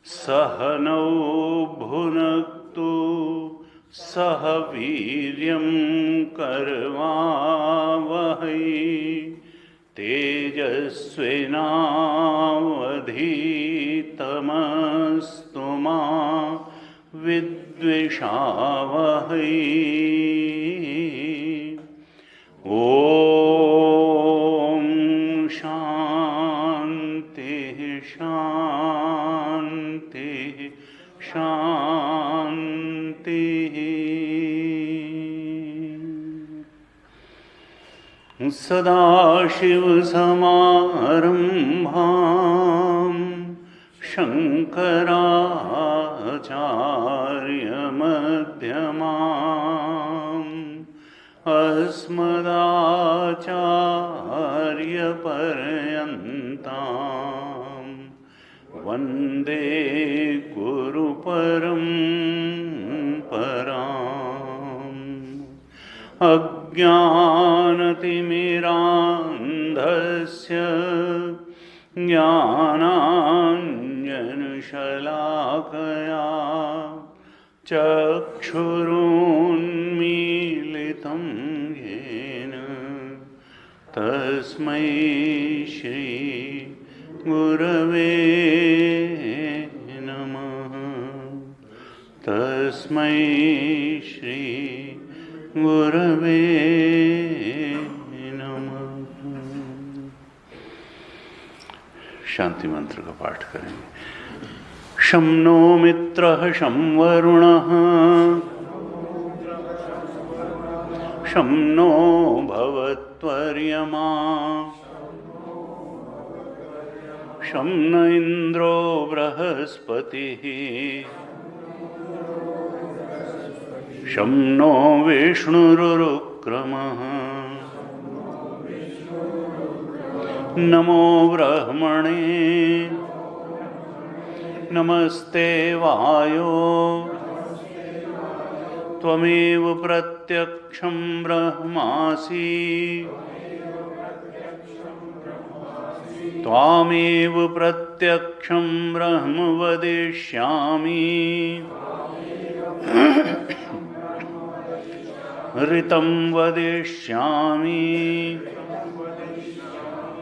सहनौ भुनक्तु सह वीर्यं करवावहै तेजस्विनावधीतमस्तु मा विद्विषावहै। ओम शांति शांति शांति। सदाशिवसमारम्भां शङ्कराचार्यमध्यमाम् अस्मदाचार्यपर्यन्तां वन्दे गुरुपरम्पराम्। अज्ञानतिमिरान्धस्य ज्ञानाञ्जनशलाकया चक्षुरुन्मीलितं येन तस्मै श्री गुरवे नमः। तस्मै श्री गुरवे नमः। शांति मंत्र का पाठ करेंगे। शं नो मित्रः शं वरुणः शं नो भवत्वर्यमा शं न इन्द्रो बृहस्पतिः शं नो विष्णुरुक्रमः। नमो ब्रह्मणे नमस्ते वायो त्वमेव प्रत्यक्षं ब्रह्मासि त्वामेव प्रत्यक्षं ब्रह्म वदिष्यामि। ऋतं वदिष्यामि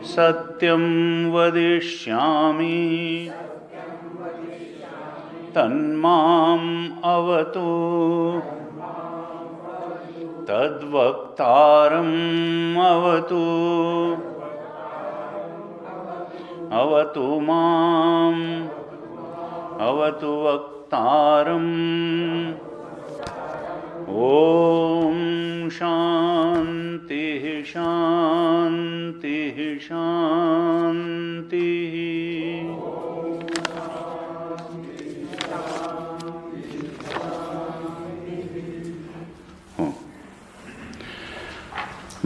सत्यं वदिष्यामि तन्माम् अवतु तद्वक्तारम् अवतु अवतु माम् अवतु वक्तारम्। ओम शांति शांति शांति।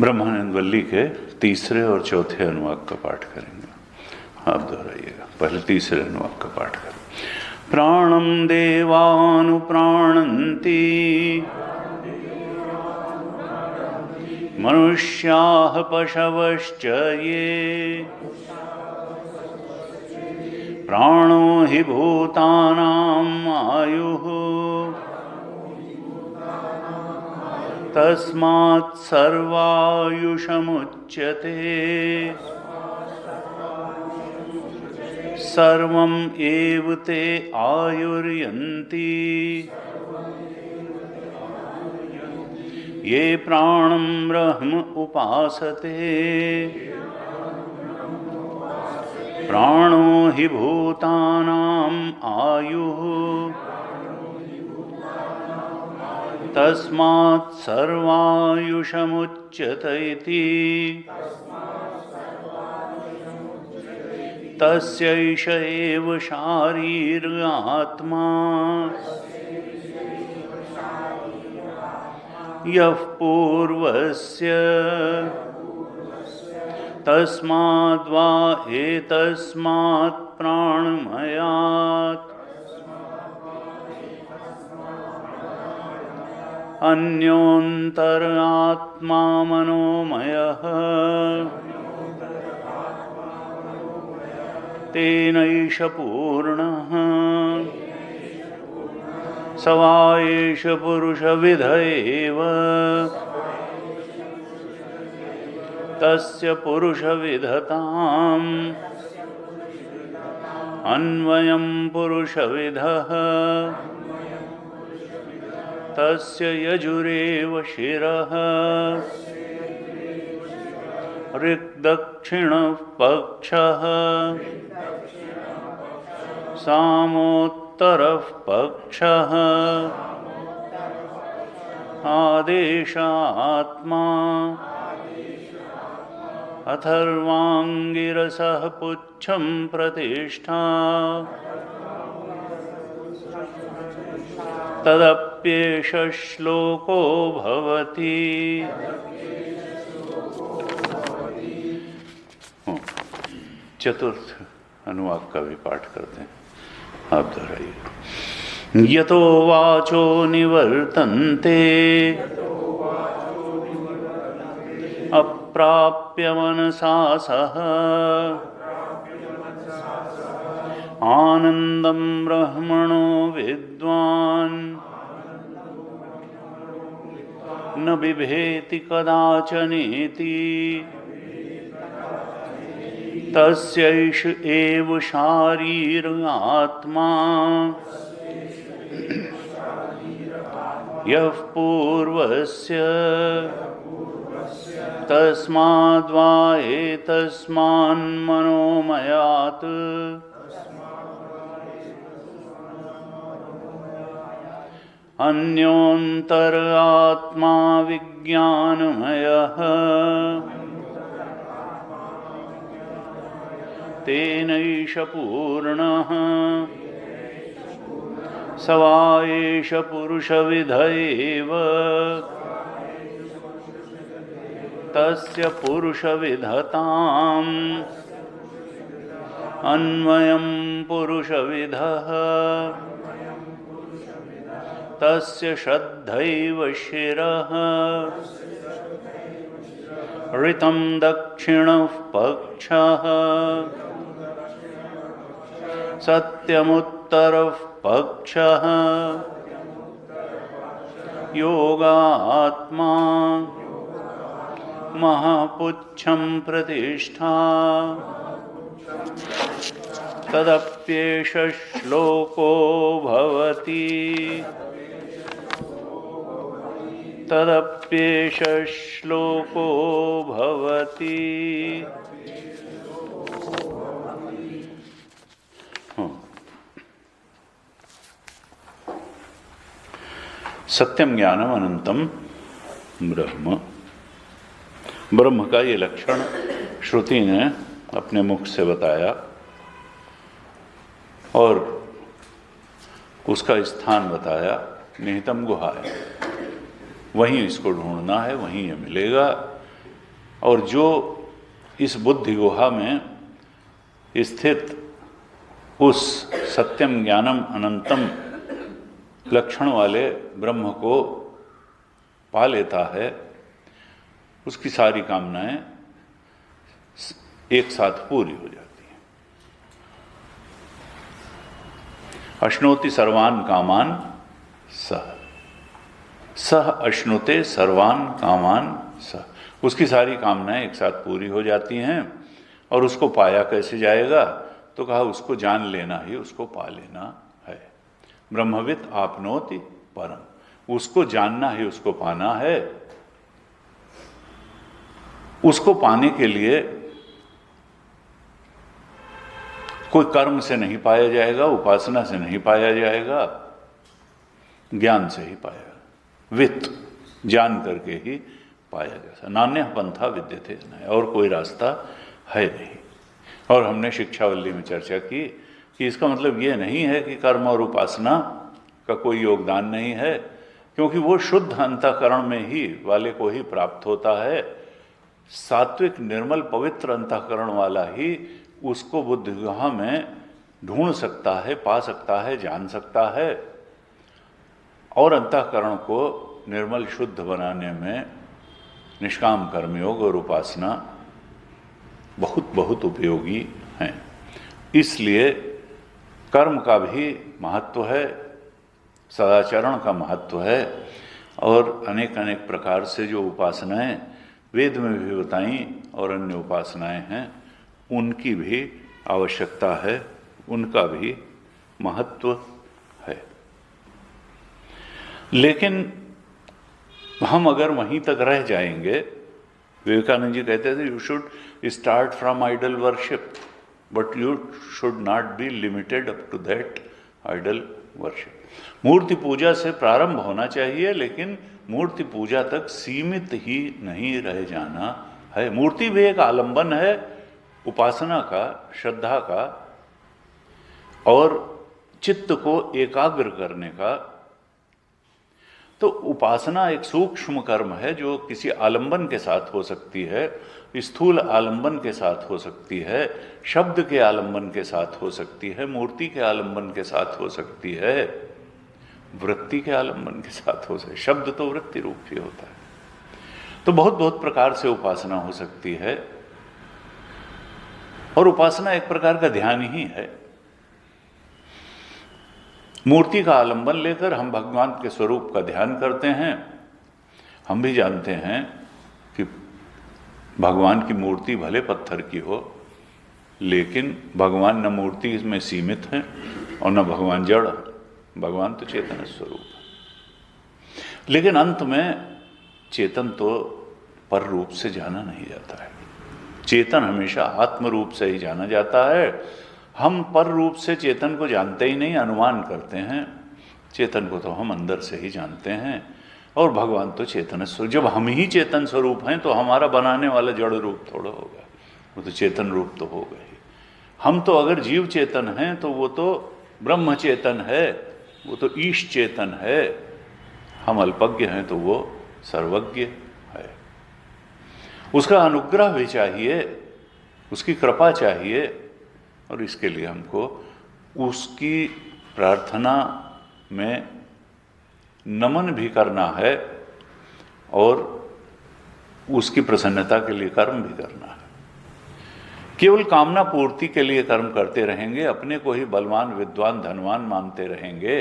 ब्रह्मानंद वल्ली के तीसरे और चौथे अनुवाक का पाठ करेंगे। आप दोहराइएगा। पहले तीसरे अनुवाक का पाठ करें। प्राणं देवानुप्राणन्ति मनुष्याः पशवश्च ये प्राणो हि भूतानाम् आयुः तस्मात् सर्वायुषमुच्यते। सर्वं एव ते आयुर्यन्ति ये प्राणं ब्रह्म उपासते प्राणो हि भूतानाम् आयुः तस्मात् सर्वायुषमुच्यते इति तस्यैष एव शारीर आत्मा यः पूर्वस्य तस्माद्वा एतस्मात् प्राणमयात् अन्योन्तरात्मा मनोमयः तेनैष पूर्णः स वा एष पुरुषविद एव तस्य पुरुषविदताम् अन्वयं पुरुषविदः तस्य यजुरेव शिरः ऋक्दक्षिणः पक्षः सामोत्तरः पक्षः आदेशात्मा अथर्वाङ्गिरसः पुच्छं प्रतिष्ठा तदप्येष श्लोको भवति। चतुर्थ अनुवाक का भी पाठ करते हैं, आप दोहराइए। यतो वाचो निवर्तन्ते अप्राप्य मनसा सह आनंदं ब्रह्मणो विद्वान् न बिभेति कदाचनेति तस्यैष एव शारीर आत्मा यः पूर्वस्य तस्माद्वा एतस्मान्मनोमयात् अन्योन्तरात्मा विज्ञानमयः तेनैष पूर्णः स वा एष पुरुषविद एव तस्य पुरुषविदताम् अन्वयं पुरुषविदः तस्य श्रद्धैव शिरः ऋतं दक्षिणः पक्षः सत्यमुत्तरः पक्षः योगात्मा महापुच्छं प्रतिष्ठा तदप्येष श्लोको भवति। तदप्येष श्लोको भवति। सत्यम ज्ञानम अनंतम ब्रह्म। ब्रह्म का ये लक्षण श्रुति ने अपने मुख से बताया और उसका स्थान बताया। निहितम गुहा है, वहीं इसको ढूंढना है, वहीं ये मिलेगा। और जो इस बुद्धि गुहा में स्थित उस सत्यम ज्ञानम अनंतम लक्षण वाले ब्रह्म को पा लेता है, उसकी सारी कामनाएं एक साथ पूरी हो जाती हैं। अश्नोति सर्वान कामान सह, सह अश्नुते सर्वान कामान सह, उसकी सारी कामनाएं एक साथ पूरी हो जाती हैं। और उसको पाया कैसे जाएगा? तो कहा उसको जान लेना ही उसको पा लेना है। ब्रह्मविद आपनोति परम, उसको जानना ही उसको पाना है। उसको पाने के लिए कोई कर्म से नहीं पाया जाएगा, उपासना से नहीं पाया जाएगा, ज्ञान से ही पाया, वित्त जान करके ही पाया जाता। नान्य पंथा विद्यते, और कोई रास्ता है नहीं। और हमने शिक्षावल्ली में चर्चा की कि इसका मतलब ये नहीं है कि कर्म और उपासना का कोई योगदान नहीं है, क्योंकि वो शुद्ध अंतःकरण में ही वाले को ही प्राप्त होता है। सात्विक निर्मल पवित्र अंतःकरण वाला ही उसको बुद्धिगुहा में ढूंढ सकता है, पा सकता है, जान सकता है। और अंतःकरण को निर्मल शुद्ध बनाने में निष्काम कर्मयोग और उपासना बहुत बहुत उपयोगी हैं। इसलिए कर्म का भी महत्व है, सदाचरण का महत्व है, और अनेक अनेक प्रकार से जो उपासनाएं वेद में भी बताई और अन्य उपासनाएं हैं, उनकी भी आवश्यकता है, उनका भी महत्व है। लेकिन हम अगर वहीं तक रह जाएंगे, विवेकानंद जी कहते थे you should start from idol worship but you should not be limited up to that idol worship. मूर्ति पूजा से प्रारंभ होना चाहिए, लेकिन मूर्ति पूजा तक सीमित ही नहीं रह जाना है। मूर्ति भी एक आलंबन है उपासना का, श्रद्धा का, और चित्त को एकाग्र करने का। तो उपासना एक सूक्ष्म कर्म है जो किसी आलंबन के साथ हो सकती है, स्थूल आलंबन के साथ हो सकती है, शब्द के आलंबन के साथ हो सकती है, मूर्ति के आलंबन के साथ हो सकती है, वृत्ति के आलंबन के साथ हो सकती है। शब्द तो वृत्ति रूप ही होता है। तो बहुत बहुत प्रकार से उपासना हो सकती है, और उपासना एक प्रकार का ध्यान ही है। मूर्ति का आलंबन लेकर हम भगवान के स्वरूप का ध्यान करते हैं। हम भी जानते हैं कि भगवान की मूर्ति भले पत्थर की हो, लेकिन भगवान न मूर्ति में सीमित है और न भगवान जड़, भगवान तो चेतन स्वरूप है। लेकिन अंत में चेतन तो पर रूप से जाना नहीं जाता है। चेतन हमेशा आत्म रूप से ही जाना जाता है। हम पर रूप से चेतन को जानते ही नहीं, अनुमान करते हैं। चेतन को तो हम अंदर से ही जानते हैं, और भगवान तो चेतन स्वरूप। जब हम ही चेतन स्वरूप हैं तो हमारा बनाने वाला जड़ रूप थोड़ा होगा, वो तो चेतन रूप तो होगा ही। हम तो अगर जीव चेतन हैं तो वो तो ब्रह्म चेतन है, वो तो ईश चेतन है। हम अल्पज्ञ हैं तो वो सर्वज्ञ है। उसका अनुग्रह भी चाहिए, उसकी कृपा चाहिए, और इसके लिए हमको उसकी प्रार्थना में नमन भी करना है, और उसकी प्रसन्नता के लिए कर्म भी करना है। केवल कामना पूर्ति के लिए कर्म करते रहेंगे, अपने को ही बलवान विद्वान धनवान मानते रहेंगे,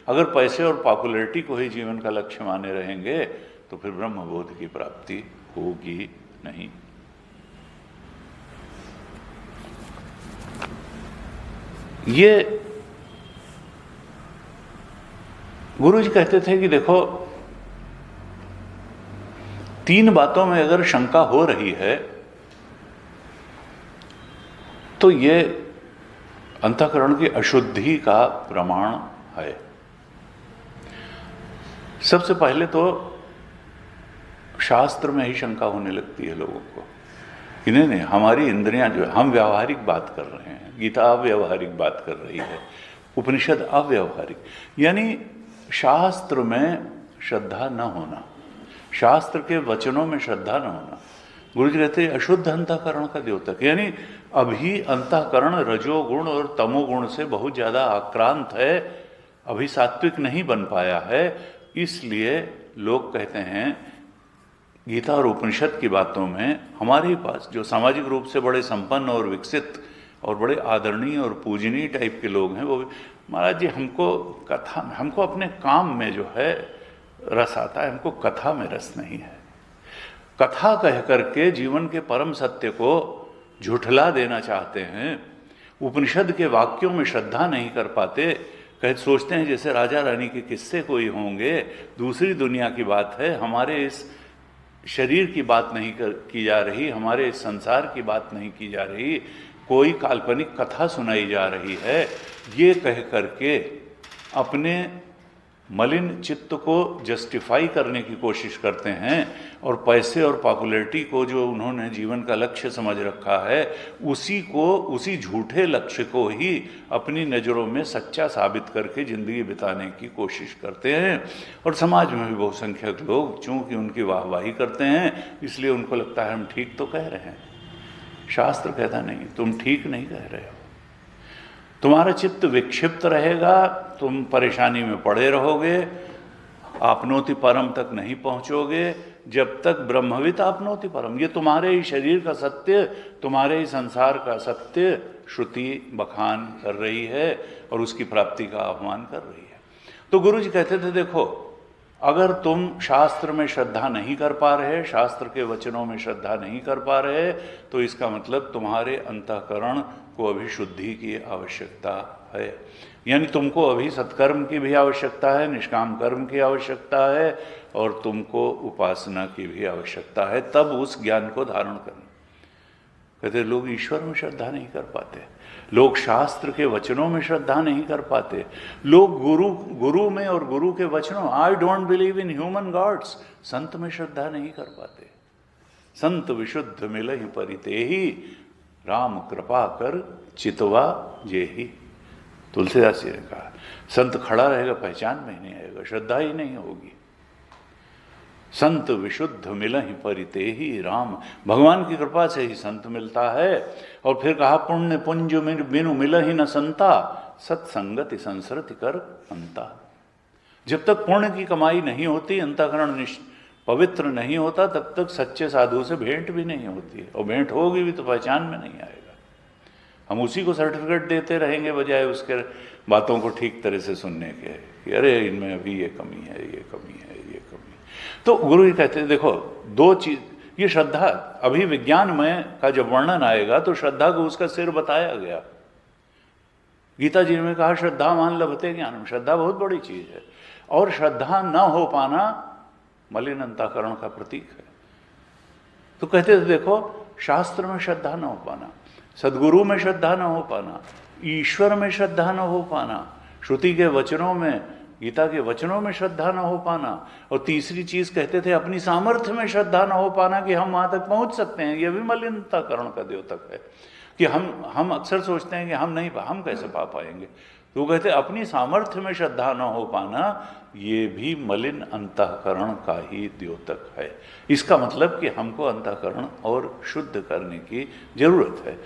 अगर पैसे और पॉपुलैरिटी को ही जीवन का लक्ष्य माने रहेंगे, तो फिर ब्रह्मबोध की प्राप्ति होगी नहीं। ये गुरु जी कहते थे कि देखो, तीन बातों में अगर शंका हो रही है तो ये अंतःकरण की अशुद्धि का प्रमाण है। सबसे पहले तो शास्त्र में ही शंका होने लगती है लोगों को कि नहीं, हमारी इंद्रियां जो है, हम व्यावहारिक बात कर रहे हैं, गीता अव्यावहारिक बात कर रही है, उपनिषद अव्यावहारिक। यानी शास्त्र में श्रद्धा न होना, शास्त्र के वचनों में श्रद्धा न होना। गुरु जी कहते हैं अशुद्ध अंतःकरण का द्योतक, यानी अभी अंतःकरण रजोगुण और तमोगुण से बहुत ज़्यादा आक्रांत है, अभी सात्विक नहीं बन पाया है। इसलिए लोग कहते हैं गीता और उपनिषद की बातों में हमारे पास जो सामाजिक रूप से बड़े संपन्न और विकसित और बड़े आदरणीय और पूजनीय टाइप के लोग हैं, वो महाराज जी हमको अपने काम में जो है रस आता है, हमको कथा में रस नहीं है। कथा कह करके जीवन के परम सत्य को झुठला देना चाहते हैं, उपनिषद के वाक्यों में श्रद्धा नहीं कर पाते, सोचते हैं जैसे राजा रानी के किस्से कोई होंगे, दूसरी दुनिया की बात है, हमारे इस शरीर की बात नहीं की जा रही, हमारे इस संसार की बात नहीं की जा रही, कोई काल्पनिक कथा सुनाई जा रही है, ये कह करके अपने मलिन चित्त को जस्टिफाई करने की कोशिश करते हैं और पैसे और पॉपुलैरिटी को जो उन्होंने जीवन का लक्ष्य समझ रखा है, उसी झूठे लक्ष्य को ही अपनी नज़रों में सच्चा साबित करके ज़िंदगी बिताने की कोशिश करते हैं। और समाज में भी बहुसंख्यक लोग चूँकि उनकी वाहवाही करते हैं, इसलिए उनको लगता है हम ठीक तो कह रहे हैं। शास्त्र कहता नहीं, तुम ठीक नहीं कह रहे हो, तुम्हारा चित्त विक्षिप्त रहेगा, तुम परेशानी में पड़े रहोगे, आपनोति परम तक नहीं पहुंचोगे जब तक ब्रह्मविद आपनोति परम। ये तुम्हारे ही शरीर का सत्य, तुम्हारे ही संसार का सत्य श्रुति बखान कर रही है और उसकी प्राप्ति का आह्वान कर रही है। तो गुरु जी कहते थे, देखो अगर तुम शास्त्र में श्रद्धा नहीं कर पा रहे, शास्त्र के वचनों में श्रद्धा नहीं कर पा रहे, तो इसका मतलब तुम्हारे अंतःकरण को अभी शुद्धि की आवश्यकता है। यानी तुमको अभी सत्कर्म की भी आवश्यकता है, निष्काम कर्म की आवश्यकता है और तुमको उपासना की भी आवश्यकता है, तब उस ज्ञान को धारण करना। कहते लोग ईश्वर में श्रद्धा नहीं कर पाते, लोग शास्त्र के वचनों में श्रद्धा नहीं कर पाते, लोग गुरु में और गुरु के वचनों, I don't believe in human gods, संत में श्रद्धा नहीं कर पाते। संत विशुद्ध मिलहि परितेहि, राम कृपा कर चितवा जेहि। तुलसीदास जी ने कहा, संत खड़ा रहेगा पहचान में ही नहीं आएगा, श्रद्धा ही नहीं होगी। संत विशुद्ध मिलहि परितेहि राम, भगवान की कृपा से ही संत मिलता है। और फिर कहा, पुण्य पुंज बिनु मिलहि न संता, सत्संगति संसरति कर अंता। जब तक पुण्य की कमाई नहीं होती, अंतःकरण पवित्र नहीं होता, तब तक सच्चे साधु से भेंट भी नहीं होती है, और भेंट होगी भी तो पहचान में नहीं आएगा। हम उसी को सर्टिफिकेट देते रहेंगे बजाय उसके बातों को ठीक तरह से सुनने के, कि अरे इनमें अभी ये कमी है, ये कमी है, ये कमी। तो गुरु जी कहते हैं, देखो दो चीज, ये श्रद्धा, अभी विज्ञानमय का जब वर्णन आएगा तो श्रद्धा को उसका सिर बताया गया। गीता जी ने कहा, श्रद्धा मान लभते ज्ञानम, श्रद्धा बहुत बड़ी चीज है, और श्रद्धा न हो पाना मलिन अंतःकरण का प्रतीक है। तो कहते थे, देखो शास्त्र में श्रद्धा न हो पाना, सदगुरु में श्रद्धा न हो पाना, ईश्वर में श्रद्धा न हो पाना, श्रुति के वचनों में, गीता के वचनों में श्रद्धा न हो पाना, और तीसरी चीज कहते थे अपनी सामर्थ्य में श्रद्धा न हो पाना कि हम वहां तक पहुंच सकते हैं। यह भी मलिन अंतःकरण का द्योतक है कि हम अक्सर सोचते हैं कि हम कैसे पा पाएंगे। तो कहते अपनी सामर्थ्य में श्रद्धा न हो पाना, ये भी मलिन अंतःकरण का ही द्योतक है। इसका मतलब कि हमको अंतःकरण और शुद्ध करने की जरूरत है।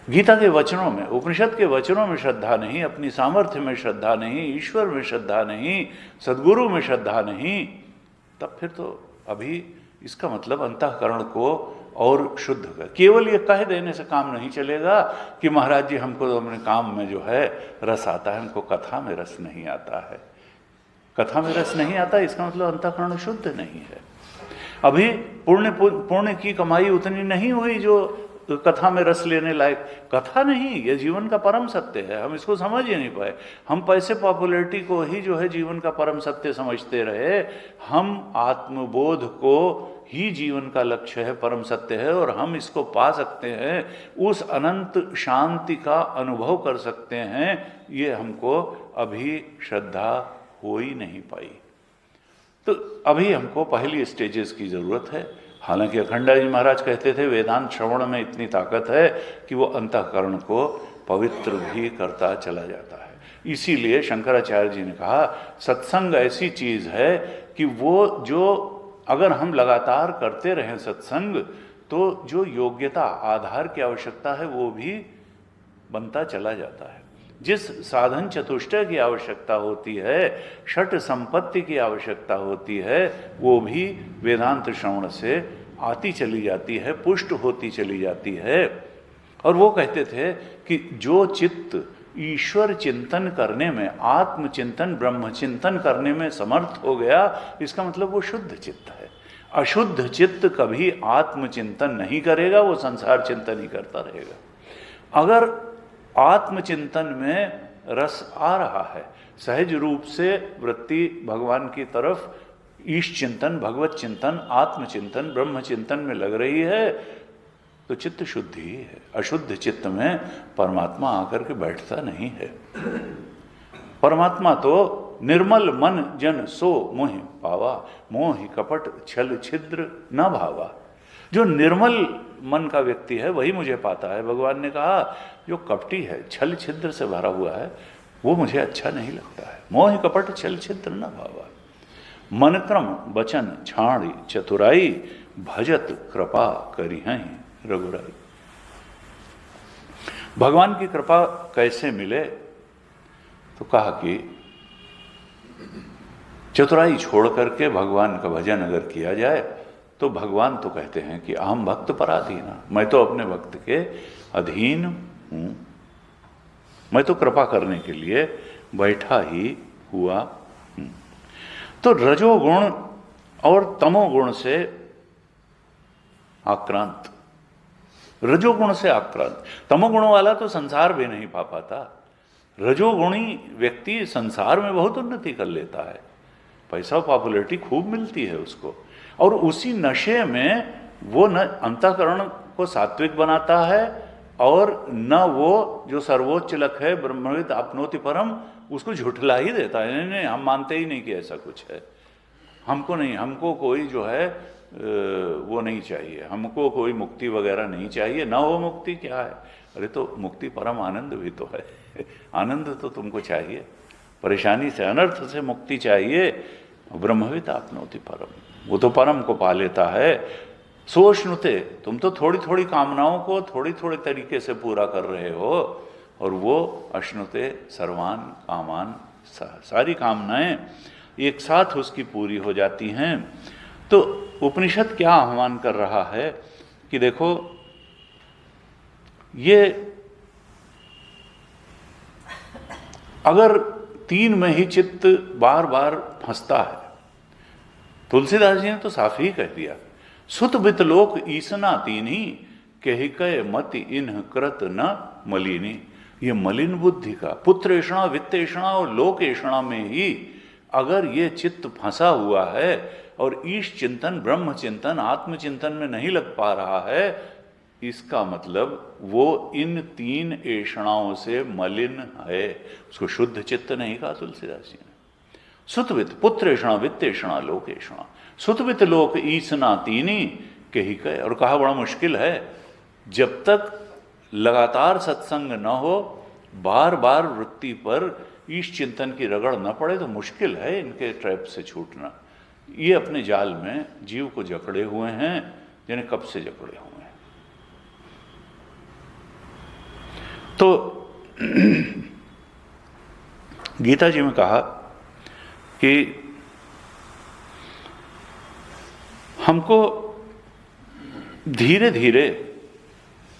गीता के वचनों में, उपनिषद के वचनों में श्रद्धा नहीं, अपनी सामर्थ्य में श्रद्धा नहीं, ईश्वर में श्रद्धा नहीं, सद्गुरु में श्रद्धा नहीं, तब फिर तो अभी इसका मतलब अंतःकरण को और शुद्ध कर। केवल ये कह देने से काम नहीं चलेगा कि महाराज जी हमको तो अपने काम में जो है रस आता है, हमको कथा में रस नहीं आता है। कथा में रस नहीं आता, इसका मतलब अंतःकरण शुद्ध नहीं है। अभी पुण्य की कमाई उतनी नहीं हुई जो कथा में रस लेने लायक। कथा नहीं, ये जीवन का परम सत्य है, हम इसको समझ ही नहीं पाए। हम पैसे पॉपुलैरिटी को ही जो है जीवन का परम सत्य समझते रहे। हम आत्मबोध को ही जीवन का लक्ष्य है, परम सत्य है, और हम इसको पा सकते हैं, उस अनंत शांति का अनुभव कर सकते हैं। ये हमको अभी श्रद्धा हो ही नहीं पाई। तो अभी हमको पहली स्टेजेस की जरूरत है। हालांकि अखंडानंद महाराज कहते थे वेदांत श्रवण में इतनी ताकत है कि वो अंतःकरण को पवित्र भी करता चला जाता है। इसीलिए शंकराचार्य जी ने कहा, सत्संग ऐसी चीज है कि वो जो अगर हम लगातार करते रहें सत्संग, तो जो योग्यता आधार की आवश्यकता है वो भी बनता चला जाता है। जिस साधन चतुष्टय की आवश्यकता होती है, षट संपत्ति की आवश्यकता होती है, वो भी वेदांत श्रवण से आती चली जाती है, पुष्ट होती चली जाती है। और वो कहते थे कि जो चित्त ईश्वर चिंतन करने में, आत्मचिंतन ब्रह्म चिंतन करने में समर्थ हो गया, इसका मतलब वो शुद्ध चित्त है। अशुद्ध चित्त कभी आत्मचिंतन नहीं करेगा, वो संसार चिंतन ही करता रहेगा। अगर आत्मचिंतन में रस आ रहा है, सहज रूप से वृत्ति भगवान की तरफ, ईश चिंतन, भगवत चिंतन, आत्मचिंतन, ब्रह्म चिंतन में लग रही है, तो चित्त शुद्धि ही है। अशुद्ध चित्त में परमात्मा आकर के बैठता नहीं है। परमात्मा तो निर्मल मन जन सो मोहि पावा, मोहि कपट छल छिद्र न भावा। जो निर्मल मन का व्यक्ति है वही मुझे पाता है। भगवान ने कहा जो कपटी है, छल छिद्र से भरा हुआ है, वो मुझे अच्छा नहीं लगता है। मोहि कपट छल छिद्र न भावा, मन क्रम बचन छाणी चतुराई, भजत कृपा करी हैं रघुराई। भगवान की कृपा कैसे मिले? तो कहा कि चतुराई छोड़ करके भगवान का भजन अगर किया जाए तो भगवान तो कहते हैं कि अहम भक्त पराधीन, मैं तो अपने भक्त के अधीन हूं, मैं तो कृपा करने के लिए बैठा ही हुआ हूं। तो रजोगुण और तमोगुण से आक्रांत, रजोगुण से आक्रांत, तमोगुण वाला तो संसार भी नहीं पा पाता। रजोगुणी व्यक्ति संसार में बहुत उन्नति कर लेता है, पैसा पॉपुलैरिटी खूब मिलती है उसको, और उसी नशे में वो न अंतःकरण को सात्विक बनाता है और न वो जो सर्वोच्च लक्ष्य है ब्रह्मविद आपनोति परम, उसको झुठला ही देता है। नहीं, हम मानते ही नहीं कि ऐसा कुछ है, हमको नहीं, हमको कोई जो है वो नहीं चाहिए, हमको कोई मुक्ति वगैरह नहीं चाहिए। ना हो मुक्ति क्या है? अरे तो मुक्ति परम आनंद भी तो है, आनंद तो तुमको चाहिए, परेशानी से अनर्थ से मुक्ति चाहिए। ब्रह्मविद आपनोति परम, वो तो परम को पा लेता है। सोचनुते, तुम तो थोड़ी थोड़ी कामनाओं को थोड़ी थोड़ी तरीके से पूरा कर रहे हो, और वो अश्नुते सर्वान कामान, सारी कामनाएं एक साथ उसकी पूरी हो जाती हैं। तो उपनिषद क्या आह्वान कर रहा है कि देखो, ये अगर तीन में ही चित्त बार बार फंसता है, तुलसीदास जी ने तो साफ ही कह दिया, सुत बित लोक ईसना तीनी, कहि कय मति इन्ह कृत न मलिनी। ये मलिन बुद्धि का, पुत्रेषणा वित्तेषणा और लोकेषणा में ही अगर ये चित्त फंसा हुआ है और ईश चिंतन, ब्रह्म चिंतन, आत्मचिंतन में नहीं लग पा रहा है, इसका मतलब वो इन तीन ऐषणाओं से मलिन है। उसको शुद्ध चित्त नहीं कहा तुलसीदास जी ने। सुतवित पुत्रेषणा वित्तेषणा लोकेषणा, सुतवित लोक ईसना तीनी कही कहे। और कहा बड़ा मुश्किल है, जब तक लगातार सत्संग न हो, बार बार वृत्ति पर ईश चिंतन की रगड़ न पड़े, तो मुश्किल है इनके ट्रैप से छूटना। ये अपने जाल में जीव को जकड़े हुए हैं, जिन्हें कब से जकड़े हुए हैं। तो गीता जी में कहा कि हमको धीरे धीरे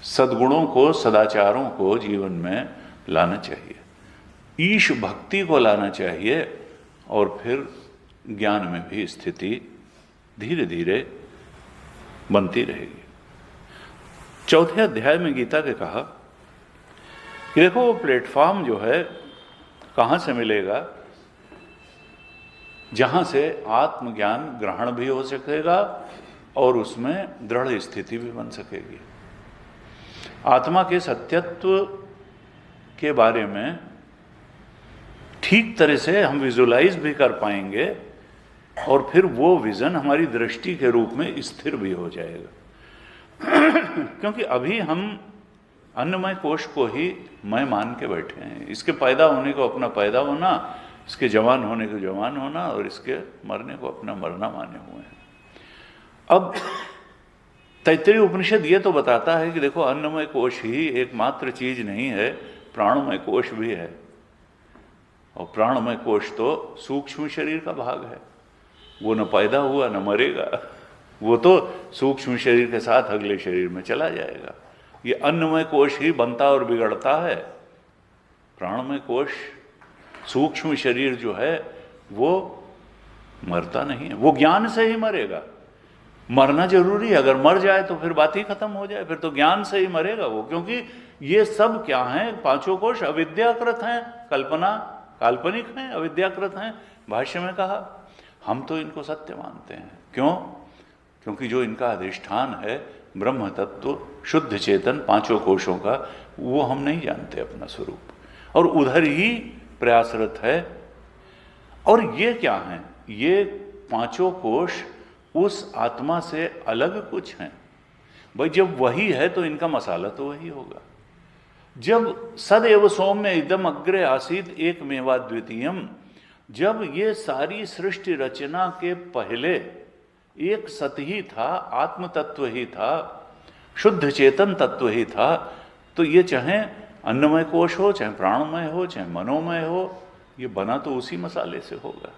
सद्गुणों को, सदाचारों को जीवन में लाना चाहिए, ईश भक्ति को लाना चाहिए, और फिर ज्ञान में भी स्थिति धीरे धीरे बनती रहेगी। चौथे अध्याय में गीता के कहा कि देखो, वो प्लेटफॉर्म जो है कहाँ से मिलेगा? जहाँ से आत्मज्ञान ग्रहण भी हो सकेगा और उसमें दृढ़ स्थिति भी बन सकेगी। आत्मा के सत्यत्व के बारे में ठीक तरह से हम विजुलाइज भी कर पाएंगे, और फिर वो विजन हमारी दृष्टि के रूप में स्थिर भी हो जाएगा। क्योंकि अभी हम अन्नमय कोश को ही मैं मान के बैठे हैं। इसके पैदा होने को अपना पैदा होना, इसके जवान होने को जवान होना, और इसके मरने को अपना मरना माने हुए हैं। अब तैत्तिरीय उपनिषद ये तो बताता है कि देखो, अन्नमय कोश ही एकमात्र चीज नहीं है, प्राणमय कोश भी है, और प्राणमय कोश तो सूक्ष्म शरीर का भाग है। वो न पैदा हुआ न मरेगा, वो तो सूक्ष्म शरीर के साथ अगले शरीर में चला जाएगा। ये अन्नमय कोश ही बनता और बिगड़ता है। प्राणमय कोश, सूक्ष्म शरीर जो है वो मरता नहीं है, वो ज्ञान से ही मरेगा। मरना जरूरी है, अगर मर जाए तो फिर बात ही खत्म हो जाए, फिर तो ज्ञान से ही मरेगा वो, क्योंकि ये सब क्या हैं? पांचों कोश अविद्याकृत हैं, कल्पना काल्पनिक हैं, अविद्याकृत हैं। भाष्य में कहा हम तो इनको सत्य मानते हैं। क्यों? क्योंकि जो इनका अधिष्ठान है ब्रह्म तत्व शुद्ध चेतन पांचों कोशों का, वो हम नहीं जानते अपना स्वरूप, और उधर ही प्रयासरत है। और ये क्या हैं? ये पांचों कोश उस आत्मा से अलग कुछ हैं। भाई जब वही है तो इनका मसाला तो वही होगा। जब सदैव सौम्य इदम अग्रे आसीत एक मेवा द्वितीयम, जब ये सारी सृष्टि रचना के पहले एक सत ही था, आत्म तत्व ही था, शुद्ध चेतन तत्व ही था, तो ये चाहे अन्नमय कोश हो, चाहे प्राणमय हो, चाहे मनोमय हो, ये बना तो उसी मसाले से होगा।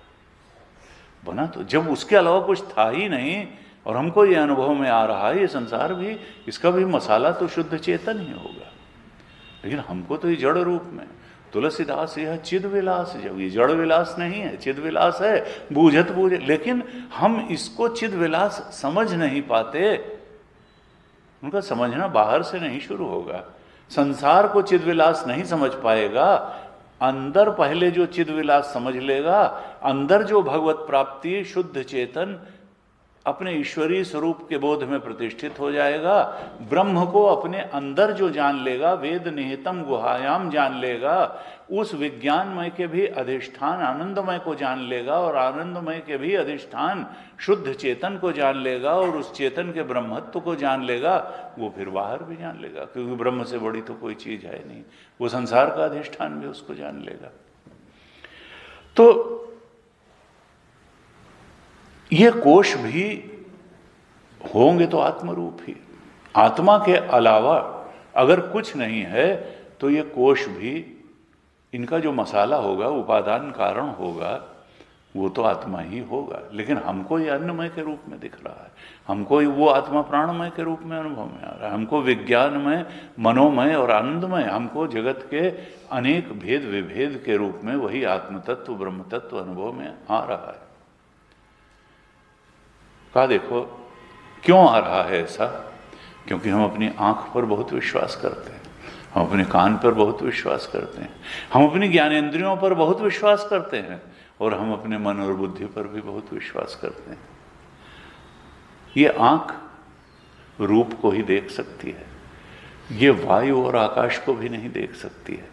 बना तो जब उसके अलावा कुछ था ही नहीं, और हमको ये अनुभव में आ रहा है ये संसार भी, इसका भी मसाला तो शुद्ध चेतन ही होगा। लेकिन हमको तो ये जड़ रूप में, तुलसीदास यह चिद विलास, जब ये जड़ विलास नहीं है, चिद विलास है, बूझत बूझे, लेकिन हम इसको चिद विलास समझ नहीं पाते। उनका समझना बाहर से नहीं शुरू होगा। संसार को चिद विलास नहीं समझ पाएगा, अंदर पहले जो चिद विलास समझ लेगा, अंदर जो भगवत प्राप्ति शुद्ध चेतन अपने ईश्वरीय स्वरूप के बोध में प्रतिष्ठित हो जाएगा, ब्रह्म को अपने अंदर जो जान लेगा, वेद निहितम गुहायाम जान लेगा, उस विज्ञानमय के भी अधिष्ठान आनंदमय को जान लेगा, और आनंदमय के भी अधिष्ठान शुद्ध चेतन को जान लेगा, और उस चेतन के ब्रह्मत्व को जान लेगा, वो फिर बाहर भी जान लेगा, क्योंकि ब्रह्म से बड़ी तो कोई चीज है नहीं। वो संसार का अधिष्ठान भी उसको जान लेगा। तो ये कोश भी होंगे तो आत्मरूप ही। आत्मा के अलावा अगर कुछ नहीं है तो ये कोश भी, इनका जो मसाला होगा, उपादान कारण होगा, वो तो आत्मा ही होगा। लेकिन हमको ये अन्नमय के रूप में दिख रहा है, हमको वो आत्मा प्राणमय के रूप में अनुभव में आ रहा है, हमको विज्ञानमय, मनोमय और आनंदमय, हमको जगत के अनेक भेद विभेद के रूप में वही आत्म तत्व ब्रह्म तत्व अनुभव में आ रहा है। कहा देखो क्यों आ रहा है ऐसा? क्योंकि हम अपनी आंख पर बहुत विश्वास करते हैं, हम अपने कान पर बहुत विश्वास करते हैं, हम अपनी ज्ञानेंद्रियों पर बहुत विश्वास करते हैं, और हम अपने मन और बुद्धि पर भी बहुत विश्वास करते हैं। ये आंख रूप को ही देख सकती है, ये वायु और आकाश को भी नहीं देख सकती है।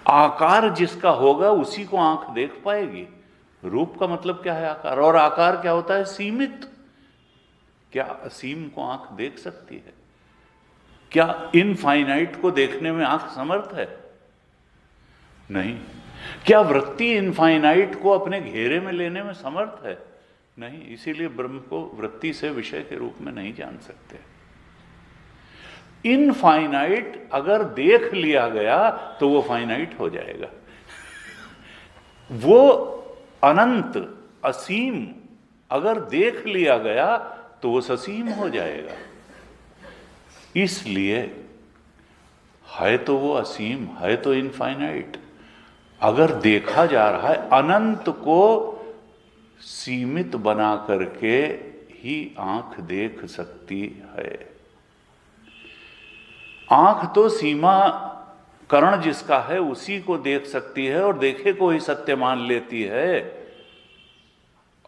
आकार जिसका होगा उसी को आंख देख पाएगी। रूप का मतलब क्या है? आकार। और आकार क्या होता है? सीमित। क्या असीम को आंख देख सकती है? क्या इनफाइनाइट को देखने में आंख समर्थ है? नहीं। क्या वृत्ति इनफाइनाइट को अपने घेरे में लेने में समर्थ है? नहीं। इसीलिए ब्रह्म को वृत्ति से विषय के रूप में नहीं जान सकते। इनफाइनाइट अगर देख लिया गया तो वो फाइनाइट हो जाएगा। वो अनंत असीम अगर देख लिया गया तो वो ससीम हो जाएगा। इसलिए है तो वो असीम, है तो इनफाइनाइट। अगर देखा जा रहा है, अनंत को सीमित बना करके ही आंख देख सकती है। आंख तो सीमा करण जिसका है उसी को देख सकती है, और देखे को ही सत्य मान लेती है।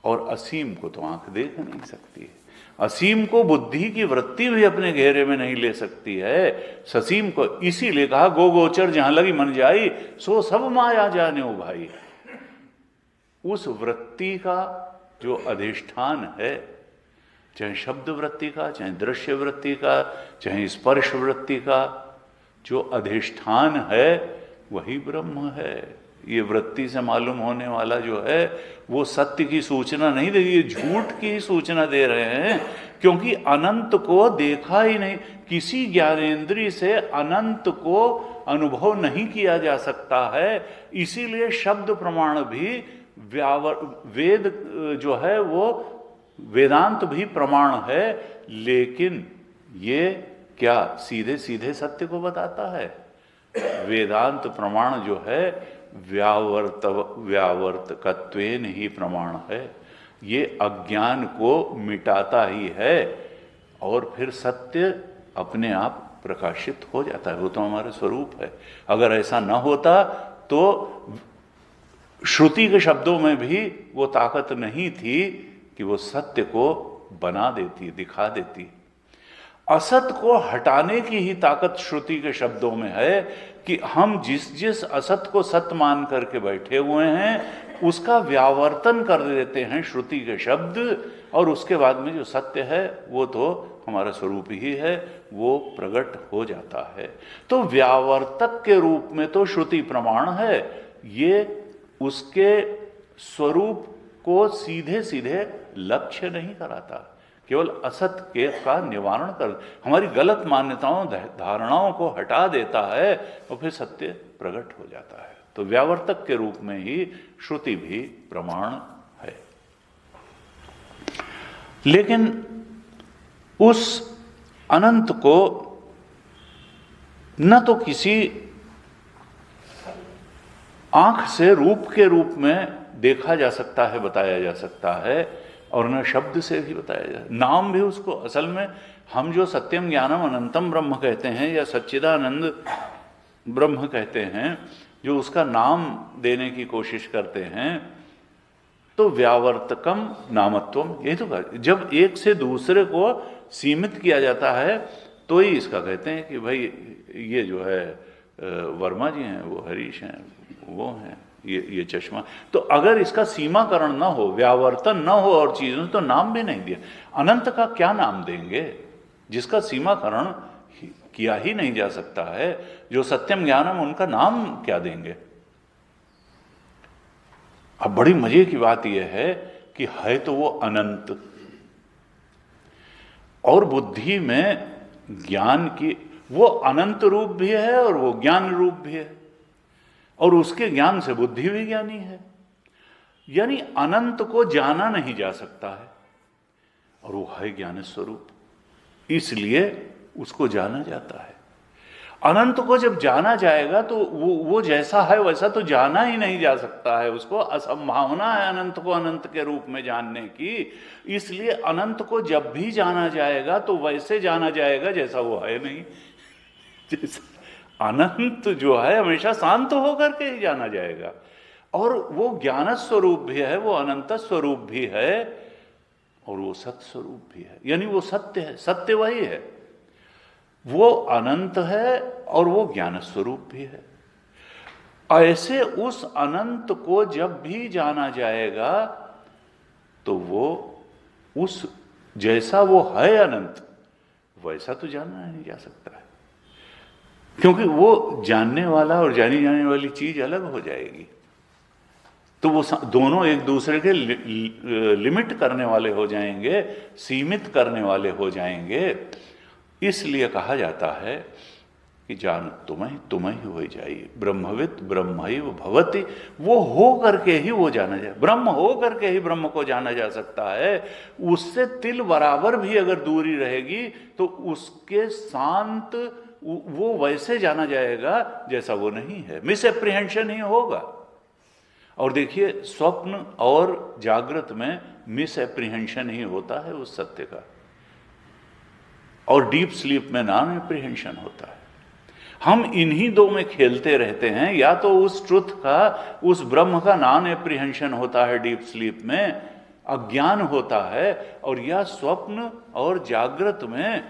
और असीम को तो आंख देख नहीं सकती है। असीम को बुद्धि की वृत्ति भी अपने घेरे में नहीं ले सकती है। ससीम को इसीलिए कहा गो गोचर जहां लगी मन जाई, सो सब माया जाने ओ भाई। उस वृत्ति का जो अधिष्ठान है, चाहे शब्द वृत्ति का, चाहे दृश्य वृत्ति का, चाहे स्पर्श वृत्ति का, जो अधिष्ठान है वही ब्रह्म है। ये वृत्ति से मालूम होने वाला जो है वो सत्य की सूचना नहीं दे, ये झूठ की सूचना दे रहे हैं। क्योंकि अनंत को देखा ही नहीं, किसी ज्ञानेंद्रिय से अनंत को अनुभव नहीं किया जा सकता है। इसीलिए शब्द प्रमाण भी वेद जो है वो वेदांत भी प्रमाण है, लेकिन ये क्या सीधे सीधे सत्य को बताता है? वेदांत प्रमाण जो है व्यावर्तकत्वेन ही प्रमाण है। ये अज्ञान को मिटाता ही है, और फिर सत्य अपने आप प्रकाशित हो जाता है, वो तो हमारा स्वरूप है। अगर ऐसा न होता तो श्रुति के शब्दों में भी वो ताकत नहीं थी कि वो सत्य को बना देती, दिखा देती। असत को हटाने की ही ताकत श्रुति के शब्दों में है कि हम जिस जिस असत को सत्य मान करके बैठे हुए हैं उसका व्यावर्तन कर देते हैं श्रुति के शब्द, और उसके बाद में जो सत्य है वो तो हमारा स्वरूप ही है, वो प्रकट हो जाता है। तो व्यावर्तक के रूप में तो श्रुति प्रमाण है, ये उसके स्वरूप को सीधे सीधे लक्ष्य नहीं कराता, केवल असत के का निवारण कर, हमारी गलत मान्यताओं धारणाओं को हटा देता है और फिर सत्य प्रकट हो जाता है। तो व्यावर्तक के रूप में ही श्रुति भी प्रमाण है। लेकिन उस अनंत को न तो किसी आंख से रूप के रूप में देखा जा सकता है, बताया जा सकता है, और न शब्द से भी बताया जाए। नाम भी उसको, असल में हम जो सत्यम ज्ञानम अनंतम ब्रह्म कहते हैं या सच्चिदानंद ब्रह्म कहते हैं, जो उसका नाम देने की कोशिश करते हैं, तो व्यावर्तकम नामत्वम, यही तो कहा। जब एक से दूसरे को सीमित किया जाता है तो ही इसका कहते हैं कि भाई ये जो है वर्मा जी हैं, वो हरीश हैं, वो हैं, ये चश्मा। तो अगर इसका सीमाकरण न हो, व्यावर्तन न हो और चीजों, तो नाम भी नहीं दिया। अनंत का क्या नाम देंगे जिसका सीमाकरण किया ही नहीं जा सकता है? जो सत्यम ज्ञानम, उनका नाम क्या देंगे? अब बड़ी मजे की बात यह है कि है तो वो अनंत, और बुद्धि में ज्ञान की वो अनंत रूप भी है और वो ज्ञान रूप भी है, और उसके ज्ञान से बुद्धि भी ज्ञानी है। यानी अनंत को जाना नहीं जा सकता है, और वो है ज्ञान स्वरूप, इसलिए उसको जाना जाता है। अनंत को जब जाना जाएगा तो वो जैसा है वैसा तो जाना ही नहीं जा सकता है, उसको असंभावना है अनंत को अनंत के रूप में जानने की। इसलिए अनंत को जब भी जाना जाएगा तो वैसे जाना जाएगा जैसा वो है नहीं। जैसा अनंत जो है हमेशा शांत होकर के ही जाना जाएगा, और वो ज्ञान स्वरूप भी है, वो अनंत स्वरूप भी है, और वो सत्य स्वरूप भी है। यानी वो सत्य है, सत्य वही है, वो अनंत है और वो ज्ञान स्वरूप भी है। ऐसे उस अनंत को जब भी जाना जाएगा तो वो उस जैसा वो है अनंत वैसा तो जाना नहीं जा सकता है, क्योंकि वो जानने वाला और जानी जाने वाली चीज अलग हो जाएगी। तो वो दोनों एक दूसरे के लिमिट करने वाले हो जाएंगे, सीमित करने वाले हो जाएंगे। इसलिए कहा जाता है कि जान तुम्हें ही हो जाइए, ब्रह्मविद ब्रह्मैव भवति। वो हो करके ही वो जाना जाए, ब्रह्म हो करके ही ब्रह्म को जाना जा सकता है। उससे तिल बराबर भी अगर दूरी रहेगी तो उसके शांत वो वैसे जाना जाएगा जैसा वो नहीं है, मिस एप्रीहेंशन ही होगा। और देखिए, स्वप्न और जागृत में मिस एप्रीहेंशन ही होता है उस सत्य का, और डीप स्लीप में नॉन एप्रीहेंशन होता है। हम इन्हीं दो में खेलते रहते हैं, या तो उस ट्रुथ का, उस ब्रह्म का नॉन एप्रीहेंशन होता है डीप स्लीप में, अज्ञान होता है, और या स्वप्न और जागृत में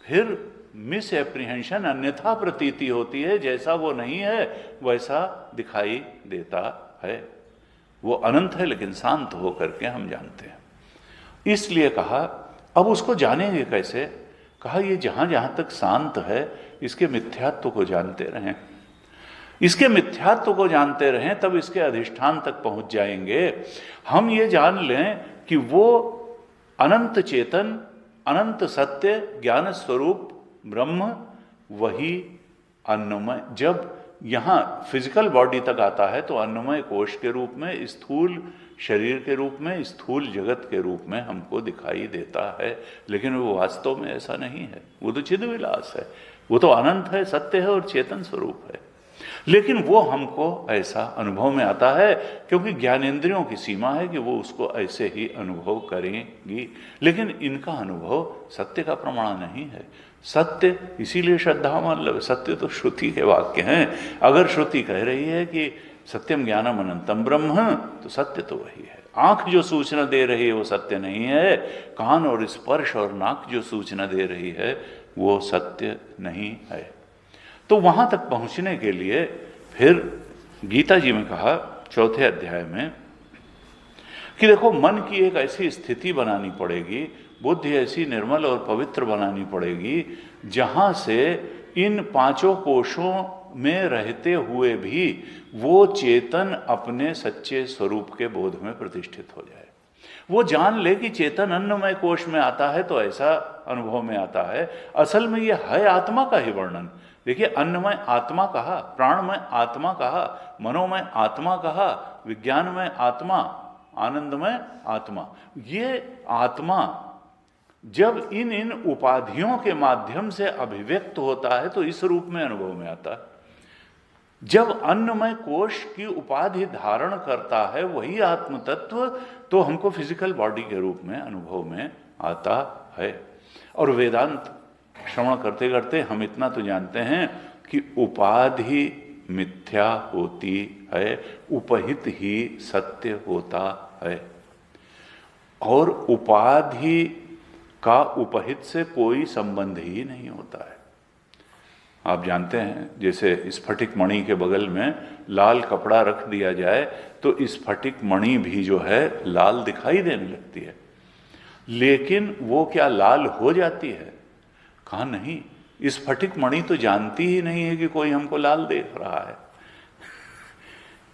फिर मिस एप्रीहेंशन, अन्यथा प्रतीति होती है, जैसा वो नहीं है वैसा दिखाई देता है। वो अनंत है लेकिन शांत होकर के हम जानते हैं। इसलिए कहा अब उसको जानेंगे कैसे? कहा ये जहां जहां तक शांत है इसके मिथ्यात्व को जानते रहें, इसके मिथ्यात्व को जानते रहें, तब इसके अधिष्ठान तक पहुंच जाएंगे। हम ये जान लें कि वो अनंत चेतन, अनंत सत्य, ज्ञान स्वरूप ब्रह्म वही अन्नमय, जब यहाँ फिजिकल बॉडी तक आता है तो अन्नमय कोश के रूप में, स्थूल शरीर के रूप में, स्थूल जगत के रूप में हमको दिखाई देता है। लेकिन वो वास्तव में ऐसा नहीं है, वो तो चिद विलास है, वो तो अनंत है, सत्य है और चेतन स्वरूप है। लेकिन वो हमको ऐसा अनुभव में आता है क्योंकि ज्ञानेंद्रियों की सीमा है कि वो उसको ऐसे ही अनुभव करेंगी। लेकिन इनका अनुभव सत्य का प्रमाण नहीं है। सत्य इसीलिए श्रद्धा मान लो, सत्य तो श्रुति के वाक्य हैं। अगर श्रुति कह रही है कि सत्यम ज्ञानम अनंतम ब्रह्म, तो सत्य तो वही है। आंख जो सूचना दे रही है वो सत्य नहीं है, कान और स्पर्श और नाक जो सूचना दे रही है वो सत्य नहीं है। तो वहां तक पहुंचने के लिए फिर गीता जी में कहा 4 अध्याय में कि देखो, मन की एक ऐसी स्थिति बनानी पड़ेगी, बुद्धि ऐसी निर्मल और पवित्र बनानी पड़ेगी जहां से इन 5 कोशों में रहते हुए भी वो चेतन अपने सच्चे स्वरूप के बोध में प्रतिष्ठित हो जाए। वो जान ले कि चेतन अन्नमय कोश में आता है तो ऐसा अनुभव में आता है। असल में ये है आत्मा का ही वर्णन। देखिए, अन्नमय आत्मा कहा, प्राणमय आत्मा कहा, मनोमय आत्मा कहा, विज्ञानमय आत्मा, आनंदमय आत्मा। ये आत्मा जब इन उपाधियों के माध्यम से अभिव्यक्त होता है तो इस रूप में अनुभव में आता है। जब अन्नमय कोश की उपाधि धारण करता है वही आत्म तत्व, तो हमको फिजिकल बॉडी के रूप में अनुभव में आता है। और वेदांत श्रवण करते करते हम इतना तो जानते हैं कि उपाधि मिथ्या होती है, उपहित ही सत्य होता है। और उपाधि का उपहित से कोई संबंध ही नहीं होता है। आप जानते हैं, जैसे स्फटिक मणि के बगल में लाल कपड़ा रख दिया जाए तो स्फटिक मणि भी जो है लाल दिखाई देने लगती है, लेकिन वो क्या लाल हो जाती है? कहा नहीं। स्फटिक मणि तो जानती ही नहीं है कि कोई हमको लाल देख रहा है।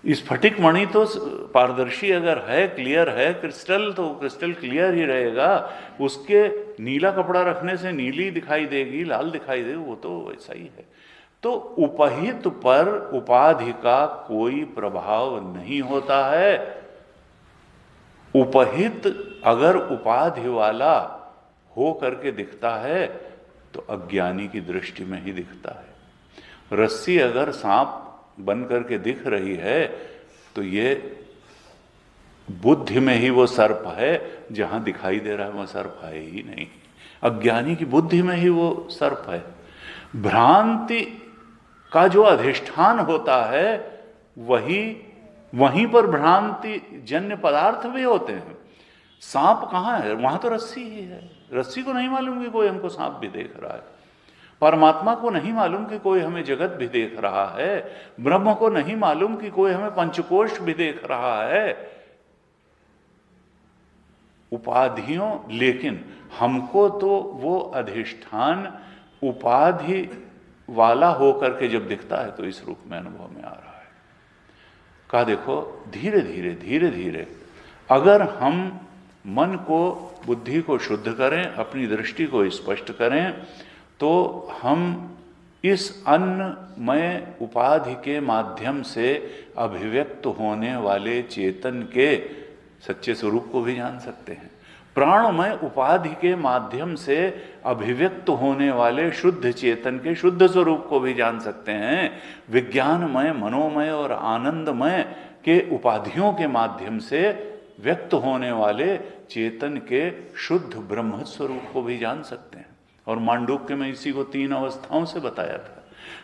स्फटिक मणि तो पारदर्शी अगर है, क्लियर है, क्रिस्टल तो क्रिस्टल क्लियर ही रहेगा। उसके नीला कपड़ा रखने से नीली दिखाई देगी, लाल दिखाई देगी, वो तो वैसा ही है। तो उपहित पर उपाधि का कोई प्रभाव नहीं होता है। उपहित अगर उपाधि वाला हो करके दिखता है तो अज्ञानी की दृष्टि में ही दिखता है। रस्सी अगर सांप बन करके दिख रही है तो ये बुद्धि में ही वो सर्प है, जहां दिखाई दे रहा है वह सर्प है ही नहीं। अज्ञानी की बुद्धि में ही वो सर्प है। भ्रांति का जो अधिष्ठान होता है वहीं पर भ्रांति जन्य पदार्थ भी होते हैं। सांप कहाँ है? वहां तो रस्सी ही है। रस्सी को नहीं मालूम कि कोई हमको सांप भी देख रहा है। परमात्मा को नहीं मालूम कि कोई हमें जगत भी देख रहा है। ब्रह्म को नहीं मालूम कि कोई हमें पंचकोश भी देख रहा है। उपाधियों, लेकिन हमको तो वो अधिष्ठान उपाधि वाला होकर के जब दिखता है तो इस रूप में अनुभव में आ रहा है। कहा देखो, धीरे धीरे अगर हम मन को, बुद्धि को शुद्ध करें, अपनी दृष्टि को स्पष्ट करें, तो हम इस अन्नमय उपाधि के माध्यम से अभिव्यक्त होने वाले चेतन के सच्चे स्वरूप को भी जान सकते हैं। प्राणमय उपाधि के माध्यम से अभिव्यक्त होने वाले शुद्ध चेतन के शुद्ध स्वरूप को भी जान सकते हैं। विज्ञानमय, मनोमय और आनंदमय के उपाधियों के माध्यम से व्यक्त होने वाले चेतन के शुद्ध ब्रह्म स्वरूप को भी जान सकते हैं। और मांडूक्य में इसी को 3 अवस्थाओं से बताया था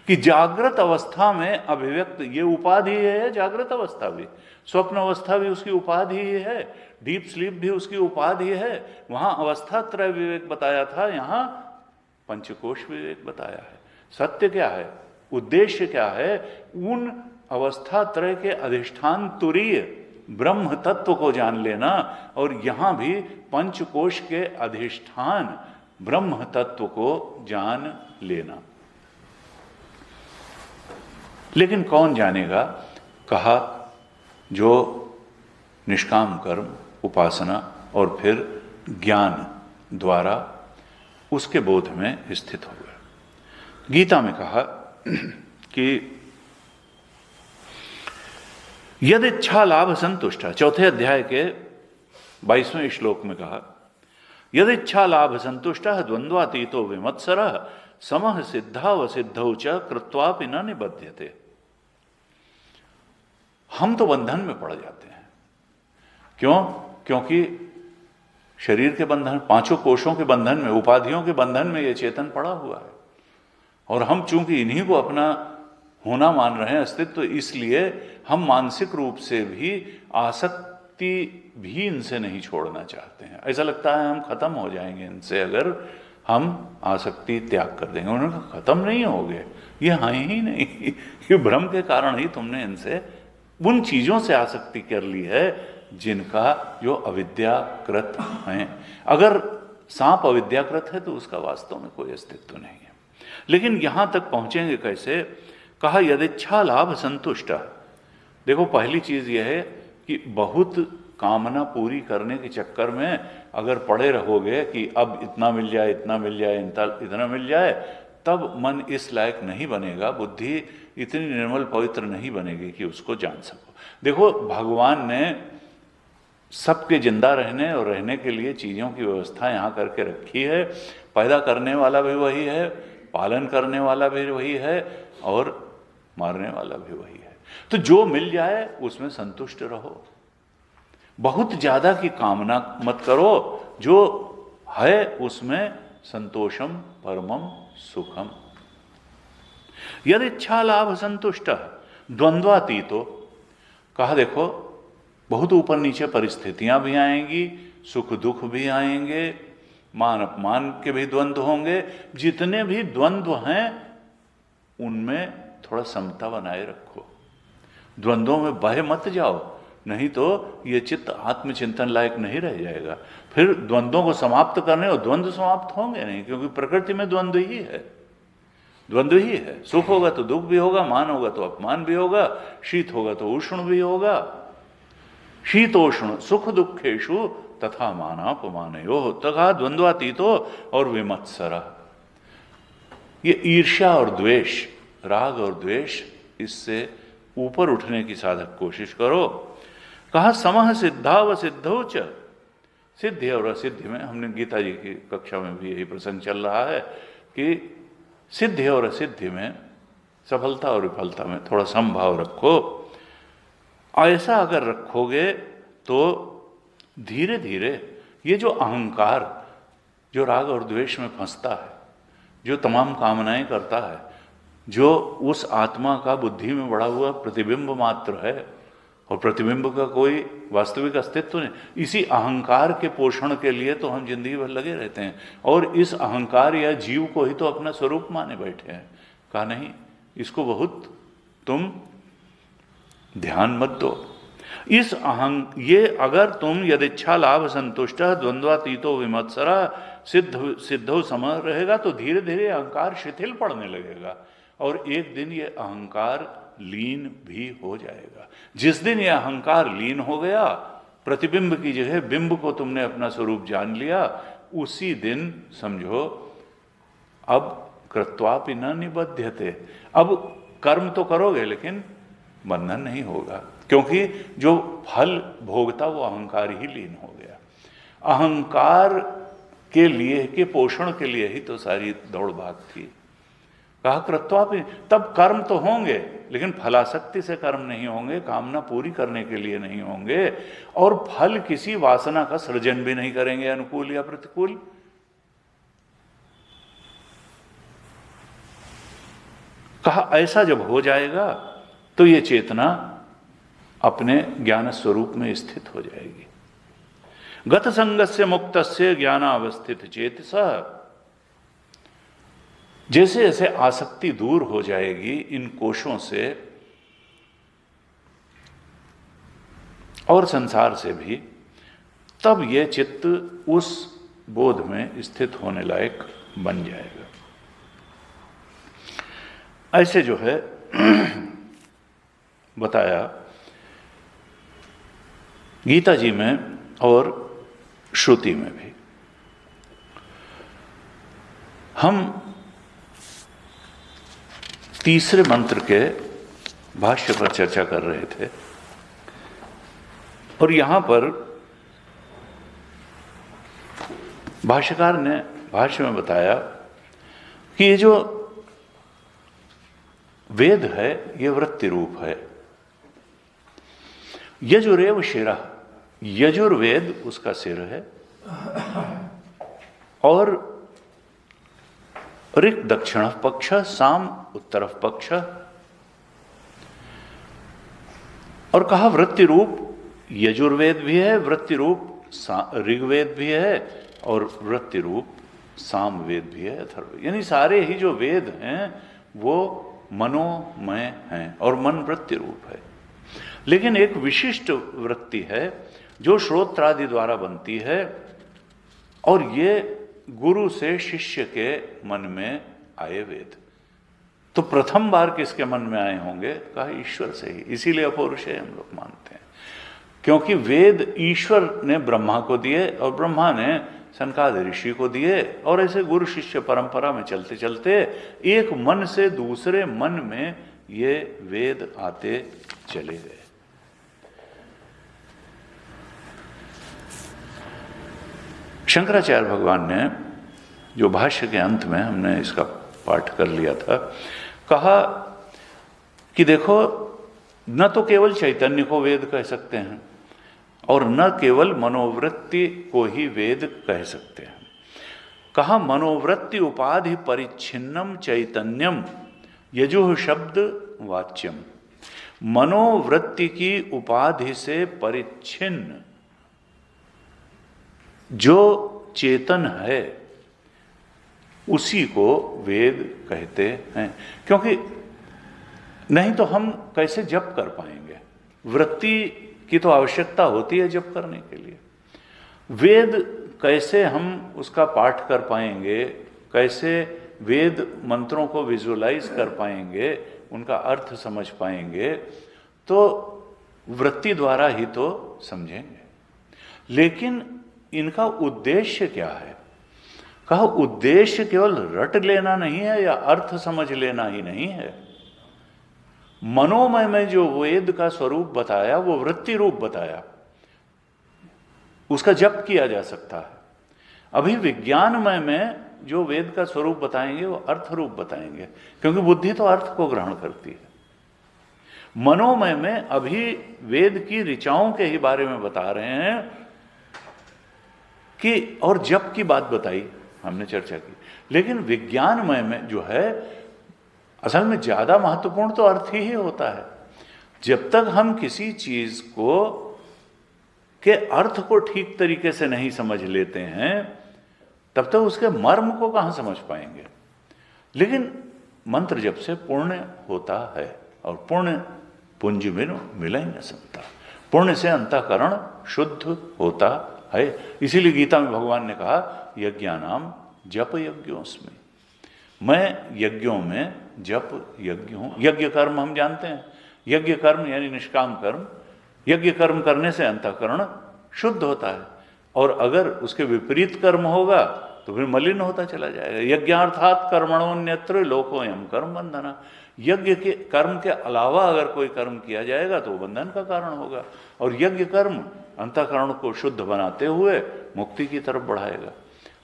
कि जागृत अवस्था में अभिव्यक्त ये उपाधि है, जागृत अवस्था भी, स्वप्न अवस्था भी उसकी उपाधि ही है, डीप स्लीप भी उसकी उपाधि है। वहां अवस्था त्रय विवेक बताया था, यहां पंचकोश विवेक बताया है। सत्य क्या है, उद्देश्य क्या है? उन अवस्था त्रय के अधिष्ठान तुरीय ब्रह्म तत्व को जान लेना, और यहां भी पंचकोश के अधिष्ठान ब्रह्म तत्व को जान लेना। लेकिन कौन जानेगा? कहा जो निष्काम कर्म, उपासना और फिर ज्ञान द्वारा उसके बोध में स्थित हो गया। गीता में कहा कि यद इच्छा लाभ संतुष्ट, 4 अध्याय के 22वें श्लोक में कहा, यद इच्छा लाभ संतुष्ट द्वंद्वातीतो विमत्सरः समः सिद्धावसिद्धौ च कृत्वापि न निबध्यते। हम तो बंधन में पड़ जाते हैं। क्यों? क्योंकि शरीर के बंधन, पांचों कोशों के बंधन में, उपाधियों के बंधन में ये चेतन पड़ा हुआ है, और हम चूंकि इन्हीं को अपना होना मान रहे हैं, अस्तित्व, तो इसलिए हम मानसिक रूप से भी आसक्ति भी इनसे नहीं छोड़ना चाहते हैं। ऐसा लगता है हम खत्म हो जाएंगे इनसे अगर हम आसक्ति त्याग कर देंगे। उन्होंने कहा खत्म नहीं होगे, ये हाँ ही नहीं, ये भ्रम के कारण ही तुमने इनसे, उन चीजों से आसक्ति कर ली है जिनका, जो अविद्याकृत हैं। अगर सांप अविद्याकृत है तो उसका वास्तव में कोई अस्तित्व नहीं है। लेकिन यहां तक पहुंचेंगे कैसे? कहा यदिच्छा लाभ संतुष्ट। देखो पहली चीज यह है कि बहुत कामना पूरी करने के चक्कर में अगर पड़े रहोगे कि अब इतना मिल जाए, इतना मिल जाए, इतना मिल जाए, तब मन इस लायक नहीं बनेगा, बुद्धि इतनी निर्मल पवित्र नहीं बनेगी कि उसको जान सको। देखो भगवान ने सबके जिंदा रहने और रहने के लिए चीज़ों की व्यवस्था यहाँ करके रखी है। पैदा करने वाला भी वही है, पालन करने वाला भी वही है, और मारने वाला भी वही है। तो जो मिल जाए उसमें संतुष्ट रहो, बहुत ज्यादा की कामना मत करो, जो है उसमें संतोषम परमम सुखम। यदि इच्छा लाभ संतुष्ट द्वंद्वातीतो। कहा देखो बहुत ऊपर नीचे परिस्थितियां भी आएंगी, सुख दुख भी आएंगे, मान अपमान के भी द्वंद्व होंगे। जितने भी द्वंद्व हैं उनमें थोड़ा समता बनाए रखो, द्वंद्वों में बह मत जाओ, नहीं तो ये चित्त आत्मचिंतन लायक नहीं रह जाएगा। फिर द्वंद्वों को समाप्त करने, और द्वंद्व समाप्त होंगे नहीं, क्योंकि प्रकृति में द्वंद्व ही है, द्वंद्व ही है। सुख होगा तो दुख भी होगा, मान होगा तो अपमान भी होगा, शीत होगा तो उष्ण भी होगा। शीतोष्ण सुख दुखेशु तथा मानापमानयो तथा द्वंद्वातीतो और विमत्सर। ये ईर्ष्या और द्वेष, राग और द्वेष, इससे ऊपर उठने की साधक कोशिश करो। कहा समह सिद्धा व सिद्धौ च। सिद्धि और असिद्धि में, हमने गीता जी की कक्षा में भी यही प्रसंग चल रहा है कि सिद्धि और असिद्धि में, सफलता और विफलता में थोड़ा समभाव रखो। ऐसा अगर रखोगे तो धीरे धीरे ये जो अहंकार, जो राग और द्वेष में फंसता है, जो तमाम कामनाएं करता है, जो उस आत्मा का बुद्धि में बढ़ा हुआ प्रतिबिंब मात्र है, और प्रतिबिंब का कोई वास्तविक अस्तित्व नहीं, इसी अहंकार के पोषण के लिए तो हम जिंदगी भर लगे रहते हैं, और इस अहंकार या जीव को ही तो अपना स्वरूप माने बैठे हैं। कहा नहीं, इसको बहुत तुम ध्यान मत दो। इस ये अगर तुम यदिच्छा लाभ संतुष्ट द्वंद्वातीतो विमत्सरा सिद्धो समः रहेगा, तो धीरे धीरे अहंकार शिथिल पड़ने लगेगा, और एक दिन ये अहंकार लीन भी हो जाएगा। जिस दिन यह अहंकार लीन हो गया, प्रतिबिंब की जगह बिंब को तुमने अपना स्वरूप जान लिया, उसी दिन समझो अब कृत्वापि न निबध्यते। अब कर्म तो करोगे लेकिन बंधन नहीं होगा, क्योंकि जो फल भोगता वो अहंकार ही लीन हो गया। अहंकार के लिए, के पोषण के लिए ही तो सारी दौड़ भाग थी। कहा कृत्वापि, तब कर्म तो होंगे लेकिन फलासक्ति से कर्म नहीं होंगे, कामना पूरी करने के लिए नहीं होंगे, और फल किसी वासना का सृजन भी नहीं करेंगे, अनुकूल या प्रतिकूल। कहा ऐसा जब हो जाएगा तो ये चेतना अपने ज्ञान स्वरूप में स्थित हो जाएगी। गत संगस्य मुक्तस्य ज्ञानावस्थित चेतसा। जैसे जैसे आसक्ति दूर हो जाएगी इन कोशों से और संसार से भी, तब यह चित्त उस बोध में स्थित होने लायक बन जाएगा। ऐसे जो है बताया गीता जी में और श्रुति में भी। हम तीसरे मंत्र के भाष्य पर चर्चा कर रहे थे, और यहां पर भाष्यकार ने भाष्य में बताया कि ये जो वेद है ये वृत्ति रूप है, यजुरेव शिरा, यजुर्वेद उसका सिर है, और ऋक् दक्षिण पक्ष, साम उत्तर पक्ष। और कहा वृत्ति रूप यजुर्वेद भी है, वृत्ति रूप ऋग्वेद भी है, और वृत्ति रूप सामवेद भी है, अथर्ववेद। यानी सारे ही जो वेद हैं वो मनोमय हैं और मन वृत्ति रूप है। लेकिन एक विशिष्ट वृत्ति है जो श्रोत्रादि द्वारा बनती है, और ये गुरु से शिष्य के मन में आए वेद। तो प्रथम बार किसके मन में आए होंगे? कहा ईश्वर से ही। इसीलिए अपौरुषेय हम लोग मानते हैं, क्योंकि वेद ईश्वर ने ब्रह्मा को दिए और ब्रह्मा ने सनकादि ऋषि को दिए, और ऐसे गुरु शिष्य परंपरा में चलते चलते एक मन से दूसरे मन में ये वेद आते चले गए। शंकराचार्य भगवान ने जो भाष्य के अंत में हमने इसका पाठ कर लिया था, कहा कि देखो न तो केवल चैतन्य को वेद कह सकते हैं और न केवल मनोवृत्ति को ही वेद कह सकते हैं। कहा मनोवृत्ति उपाधि परिच्छिन्नम चैतन्यम यजुः शब्द वाच्यम। मनोवृत्ति की उपाधि से परिच्छिन्न जो चेतन है उसी को वेद कहते हैं। क्योंकि नहीं तो हम कैसे जप कर पाएंगे? वृत्ति की तो आवश्यकता होती है जप करने के लिए। वेद कैसे हम उसका पाठ कर पाएंगे? कैसे वेद मंत्रों को विजुअलाइज कर पाएंगे, उनका अर्थ समझ पाएंगे? तो वृत्ति द्वारा ही तो समझेंगे। लेकिन इनका उद्देश्य क्या है? कहा उद्देश्य केवल रट लेना नहीं है या अर्थ समझ लेना ही नहीं है। मनोमय में जो वेद का स्वरूप बताया वो वृत्ति रूप बताया, उसका जप किया जा सकता है। अभी विज्ञानमय में जो वेद का स्वरूप बताएंगे वो अर्थ रूप बताएंगे, क्योंकि बुद्धि तो अर्थ को ग्रहण करती है। मनोमय में अभी वेद की ऋचाओं के ही बारे में बता रहे हैं कि, और जप की बात बताई हमने चर्चा की। लेकिन विज्ञानमय में जो है असल में ज्यादा महत्वपूर्ण तो अर्थ ही होता है। जब तक हम किसी चीज को के अर्थ को ठीक तरीके से नहीं समझ लेते हैं तब तक उसके मर्म को कहां समझ पाएंगे। लेकिन मंत्र जप से पुण्य होता है, और पुण्य पुंज बिनु मिले न सकता। पुण्य से अंतःकरण शुद्ध होता है। इसीलिए गीता में भगवान ने कहा यज्ञानाम जप यज्ञोस्मि, मैं यज्ञों में जप यज्ञ हूं। यज्ञ कर्म हम जानते हैं, यज्ञ कर्म यानी निष्काम कर्म। यज्ञ कर्म करने से अंतःकरण शुद्ध होता है, और अगर उसके विपरीत कर्म होगा तो फिर मलिन होता चला जाएगा। यज्ञार्थात कर्मणोन्यत्र लोकोयम कर्म बंधना। यज्ञ के कर्म के अलावा अगर कोई कर्म किया जाएगा तो वो बंधन का कारण होगा, और यज्ञ कर्म अंतःकरण को शुद्ध बनाते हुए मुक्ति की तरफ बढ़ाएगा।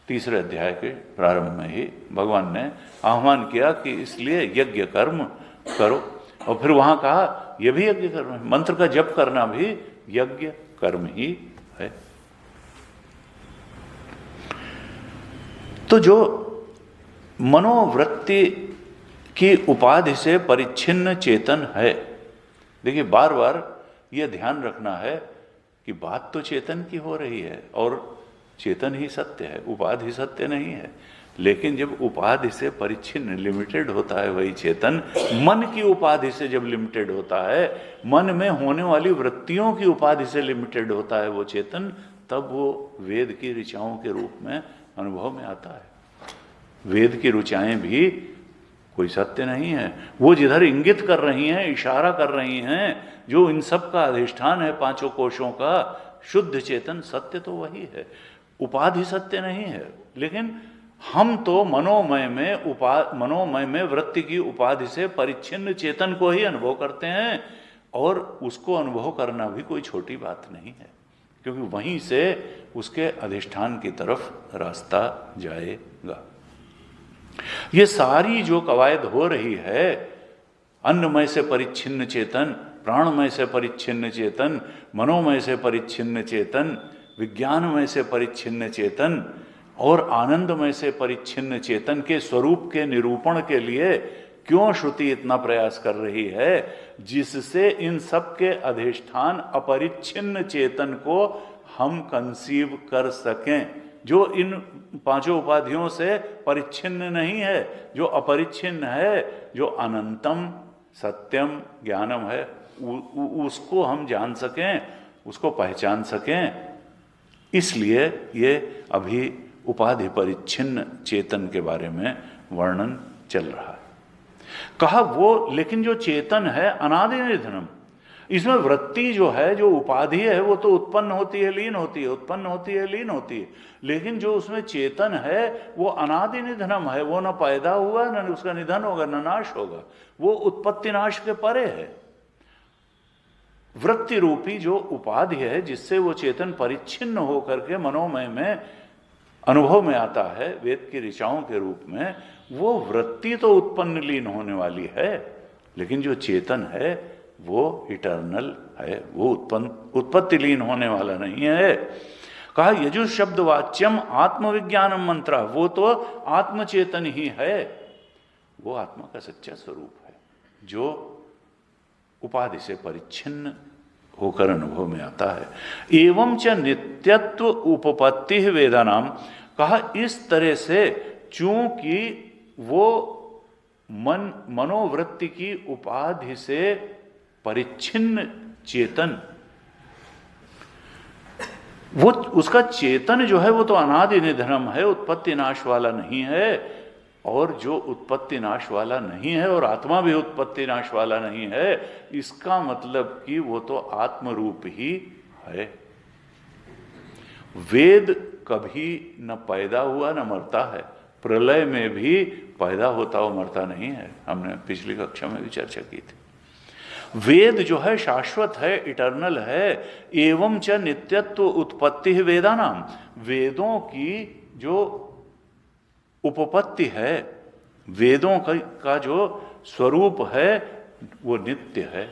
तीसरे अध्याय के प्रारंभ में ही भगवान ने आह्वान किया कि इसलिए यज्ञ कर्म करो, और फिर वहां कहा यह भी यज्ञ कर्म है। मंत्र का जप करना भी यज्ञ कर्म ही है। तो जो मनोवृत्ति की उपाधि से परिच्छिन्न चेतन है, देखिए बार बार यह ध्यान रखना है कि बात तो चेतन की हो रही है और चेतन ही सत्य है, उपाधि सत्य नहीं है। लेकिन जब उपाधि से परिच्छिन्न लिमिटेड होता है वही चेतन, मन की उपाधि से जब लिमिटेड होता है, मन में होने वाली वृत्तियों की उपाधि से लिमिटेड होता है वो चेतन, तब वो वेद की ऋचाओं के रूप में अनुभव में आता है। वेद की ऋचाएं भी कोई सत्य नहीं है, वो जिधर इंगित कर रही हैं, इशारा कर रही हैं, जो इन सब का अधिष्ठान है पांचों कोशों का, शुद्ध चेतन सत्य तो वही है, उपाधि सत्य नहीं है। लेकिन हम तो मनोमय में वृत्ति की उपाधि से परिच्छिन्न चेतन को ही अनुभव करते हैं, और उसको अनुभव करना भी कोई छोटी बात नहीं है, क्योंकि वहीं से उसके अधिष्ठान की तरफ रास्ता जाएगा। ये सारी जो कवायद हो रही है, अन्नमय से परिच्छिन्न चेतन, प्राणमय से परिच्छिन्न चेतन, मनोमय से परिच्छिन्न चेतन, विज्ञानमय से परिच्छिन्न चेतन और आनंदमय से परिच्छिन्न चेतन के स्वरूप के निरूपण के लिए क्यों श्रुति इतना प्रयास कर रही है, जिससे इन सब के अधिष्ठान अपरिच्छिन्न चेतन को हम कंसीव कर सकें, जो इन पांचों उपाधियों से परिच्छिन्न नहीं है, जो अपरिच्छिन्न है, जो अनंतम सत्यम ज्ञानम है, उसको हम जान सकें, उसको पहचान सकें। इसलिए ये अभी उपाधि परिच्छिन्न चेतन के बारे में वर्णन चल रहा है। कहा वो, लेकिन जो चेतन है अनादि निधनम, इसमें वृत्ति जो है, जो उपाधि है, वो तो उत्पन्न होती है, लीन होती है, उत्पन्न होती है, लीन होती है, लेकिन जो उसमें चेतन है वो अनादि निधनम है, वो न पैदा हुआ, न उसका निधन होगा, न नाश होगा, वो उत्पत्ति नाश के परे है। वृत्ति रूपी जो उपाधि है, जिससे वो चेतन परिच्छिन्न होकर के मनोमय में अनुभव में आता है, वेद की ऋचाओं के रूप में, वो वृत्ति तो उत्पन्न लीन होने वाली है, लेकिन जो चेतन है वो इटर्नल है, वो उत्पत्ति लीन होने वाला नहीं है। कहा यजु शब्द वाच्यम आत्मविज्ञानम मंत्र, वो तो आत्मचेतन ही है, वो आत्मा का सच्चा स्वरूप है, जो उपाधि से परिच्छिन्न होकर अनुभव में आता है। एवं च नित्यत्व उपपत्ति वेदानाम, कहा इस तरह से चूंकि वो मनोवृत्ति की उपाधि से परिच्छिन्न चेतन, वो उसका चेतन जो है वो तो अनादि निधनम है, उत्पत्ति नाश वाला नहीं है, और जो उत्पत्ति नाश वाला नहीं है और आत्मा भी उत्पत्ति नाश वाला नहीं है, इसका मतलब कि वो तो आत्मरूप ही है। वेद कभी न पैदा हुआ न मरता है, प्रलय में भी पैदा होता हुआ मरता नहीं है, हमने पिछली कक्षा में भी चर्चा की थी। वेद जो है शाश्वत है, इटर्नल है। एवं च नित्यत्व उत्पत्ति वेदानाम, वेदों की जो उपपत्ति है, वेदों का जो स्वरूप है वो नित्य है।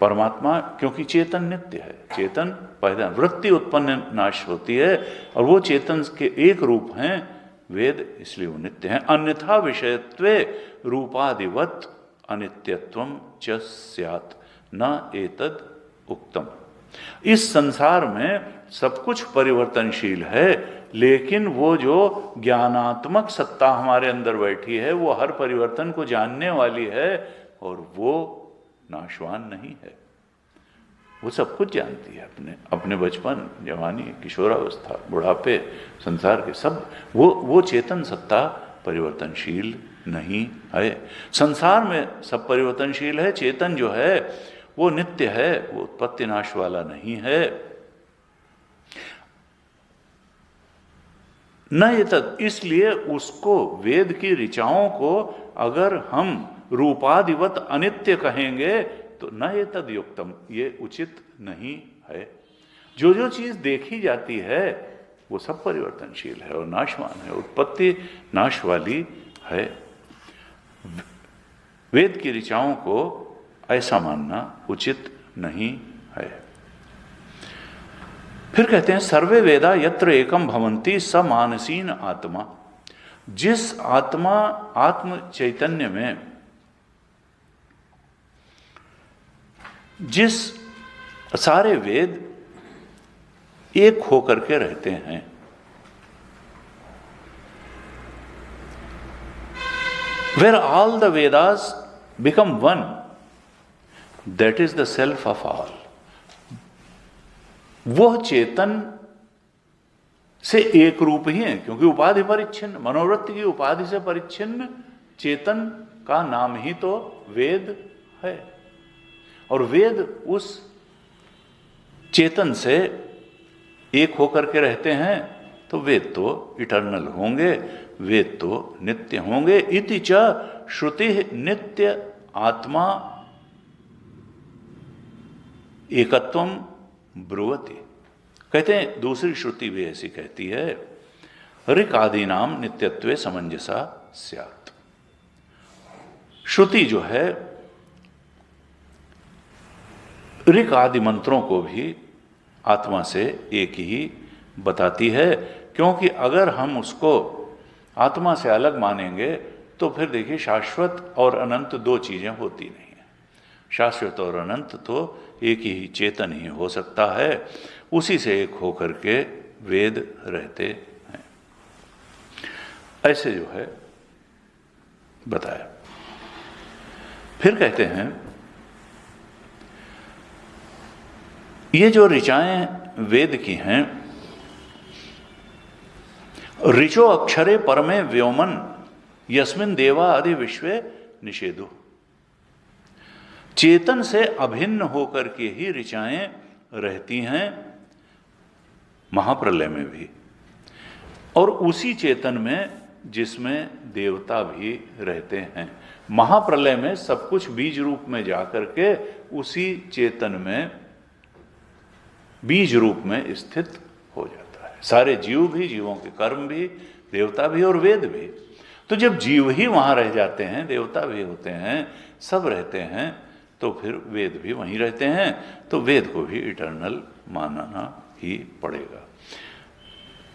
परमात्मा क्योंकि चेतन नित्य है, चेतन पैदा, वृत्ति उत्पन्न नाश होती है, और वो चेतन के एक रूप हैं वेद, इसलिए वो नित्य हैं। अन्यथा विषयत्वे रूपादिवत अनित्यत्वम च स्यात् न एतद उक्तम। इस संसार में सब कुछ परिवर्तनशील है, लेकिन वो जो ज्ञानात्मक सत्ता हमारे अंदर बैठी है वो हर परिवर्तन को जानने वाली है, और वो नाशवान नहीं है, वो सब कुछ जानती है। अपने बचपन, जवानी, किशोरावस्था, बुढ़ापे, संसार के सब, वो चेतन सत्ता परिवर्तनशील नहीं है। संसार में सब परिवर्तनशील है, चेतन जो है वो नित्य है, वो उत्पत्ति नाश वाला नहीं है। न ये तद, इसलिए उसको, वेद की ऋचाओं को अगर हम रूपादिवत अनित्य कहेंगे तो न ये तद युक्तम, ये उचित नहीं है। जो जो चीज देखी जाती है वो सब परिवर्तनशील है और नाशवान है, उत्पत्ति नाश वाली है। वेद की ऋचाओं को ऐसा मानना उचित नहीं है। फिर कहते हैं सर्वे वेदा यत्र एकम भवन्ति स मानसीन आत्मा, जिस आत्मा आत्म चैतन्य में, जिस सारे वेद एक होकर के रहते हैं, where all the Vedas become one, that is the self of all, वह चेतन से एक रूप ही है, क्योंकि उपाधि परिच्छिन्न, मनोवृत्ति की उपाधि से परिच्छिन्न चेतन का नाम ही तो वेद है, और वेद उस चेतन से एक होकर के रहते हैं, तो वेद तो इटर्नल होंगे, वेद तो नित्य होंगे। इति च श्रुति नित्य आत्मा एकत्वम ब्रुवति, कहते हैं दूसरी श्रुति भी ऐसी कहती है, ऋक आदि नाम नित्यत्वे समंजसा स्यात्। श्रुति जो है ऋक आदि मंत्रों को भी आत्मा से एक ही बताती है, क्योंकि अगर हम उसको आत्मा से अलग मानेंगे तो फिर देखिए शाश्वत और अनंत दो चीज़ें होती नहीं हैं। शाश्वत और अनंत तो एक ही चेतन ही हो सकता है, उसी से एक होकर के वेद रहते हैं। ऐसे जो है बताया। फिर कहते हैं ये जो ऋचाएं वेद की हैं, ऋचो अक्षरे परमे व्योमन यस्मिन देवा आदि विश्वे निषेधु। चेतन से अभिन्न होकर के ही ऋचाएं रहती हैं महाप्रलय में भी, और उसी चेतन में जिसमें देवता भी रहते हैं। महाप्रलय में सब कुछ बीज रूप में जाकर के उसी चेतन में बीज रूप में स्थित हो जाता है। सारे जीव भी, जीवों के कर्म भी, देवता भी और वेद भी। तो जब जीव ही वहां रह जाते हैं, देवता भी होते हैं, सब रहते हैं, तो फिर वेद भी वहीं रहते हैं, तो वेद को भी इटर्नल मानना ही पड़ेगा।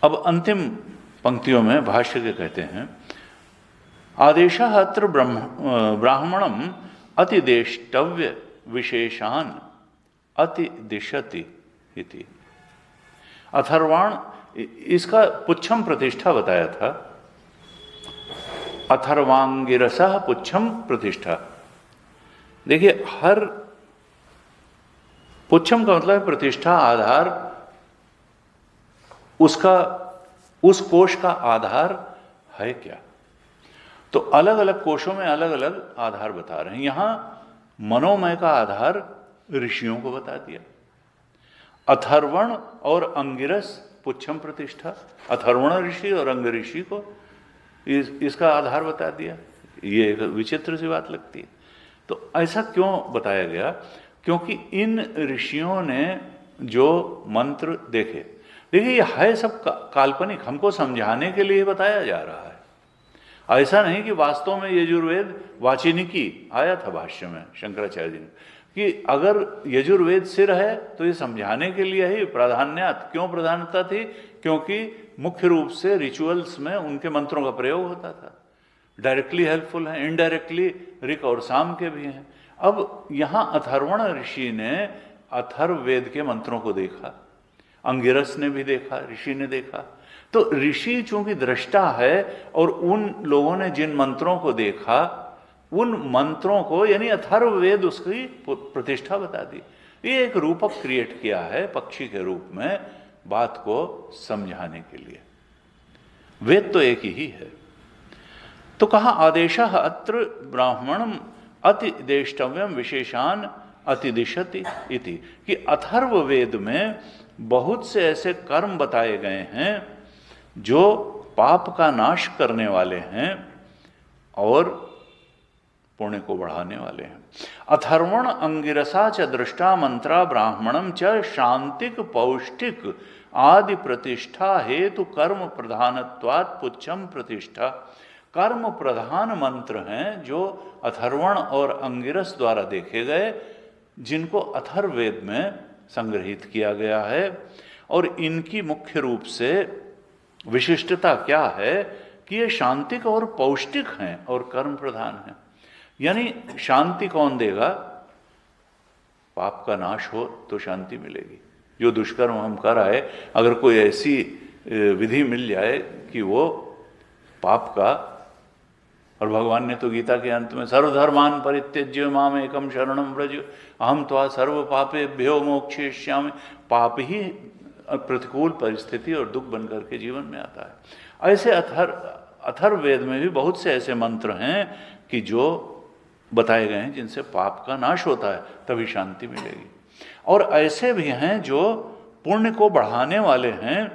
अब अंतिम पंक्तियों में भाष्य के कहते हैं आदेशः अत्र ब्राह्मणम अतिदेष्टव्य विशेषान अतिदिशति इति। अथर्वाण, इसका पुच्छम प्रतिष्ठा बताया था, अथर्वांगिरसः पुच्छम प्रतिष्ठा। देखिए, हर पुच्छम का मतलब है प्रतिष्ठा, आधार, उसका उस कोश का आधार है क्या। तो अलग अलग कोशों में अलग अलग आधार बता रहे हैं। यहां मनोमय का आधार ऋषियों को बता दिया। अथर्वण और अंगिरस पुच्छम प्रतिष्ठा, अथर्वण ऋषि और अंग ऋषि को इसका आधार बता दिया। ये एक विचित्र सी बात लगती है। तो ऐसा क्यों बताया गया? क्योंकि इन ऋषियों ने जो मंत्र देखे, देखिए ये है सब काल्पनिक, हमको समझाने के लिए बताया जा रहा है। ऐसा नहीं कि वास्तव में यजुर्वेद वाचिनिकी आया था भाष्य में शंकराचार्य जी ने, कि अगर यजुर्वेद सिर है तो ये समझाने के लिए ही प्राधान्यता। क्यों प्राधान्यता थी? क्योंकि मुख्य रूप से रिचुअल्स में उनके मंत्रों का प्रयोग होता था। डायरेक्टली हेल्पफुल है, इनडायरेक्टली ऋक और साम के भी हैं। अब यहाँ अथर्वण ऋषि ने अथर्ववेद के मंत्रों को देखा, अंगिरस ने भी देखा, ऋषि ने देखा। तो ऋषि चूंकि दृष्टा है और उन लोगों ने जिन मंत्रों को देखा, उन मंत्रों को यानी अथर्ववेद उसकी प्रतिष्ठा बता दी। ये एक रूपक क्रिएट किया है पक्षी के रूप में बात को समझाने के लिए। वेद तो एक ही है। तो कहा आदेशः अत्र ब्राह्मणम अतिदेष्टव्यम विशेषान अतिदिशति इति, कि अथर्ववेद में बहुत से ऐसे कर्म बताए गए हैं जो पाप का नाश करने वाले हैं और पुण्य को बढ़ाने वाले हैं। अथर्वण अंगिरसा च दृष्टा मंत्रा ब्राह्मणम च शांतिक पौष्टिक आदि प्रतिष्ठा हेतु कर्म प्रधानत्वात् पुच्छम प्रतिष्ठा। कर्म प्रधान मंत्र हैं जो अथर्वण और अंगिरस द्वारा देखे गए, जिनको अथर्ववेद में संग्रहित किया गया है। और इनकी मुख्य रूप से विशिष्टता क्या है कि ये शांतिक और पौष्टिक हैं और कर्म प्रधान हैं। यानी शांति कौन देगा? पाप का नाश हो तो शांति मिलेगी। जो दुष्कर्म हम कर आए, अगर कोई ऐसी विधि मिल जाए कि वो पाप का, और भगवान ने तो गीता के अंत में सर्वधर्मान परित्यज्य माम एकम शरणम व्रज अहम त्वा सर्व पापेभ्यो मोक्षयिष्यामि, पाप ही प्रतिकूल परिस्थिति और दुख बन करके जीवन में आता है। ऐसे अथर्ववेद में भी बहुत से ऐसे मंत्र हैं कि जो बताए गए हैं जिनसे पाप का नाश होता है, तभी शांति मिलेगी। और ऐसे भी हैं जो पुण्य को बढ़ाने वाले हैं,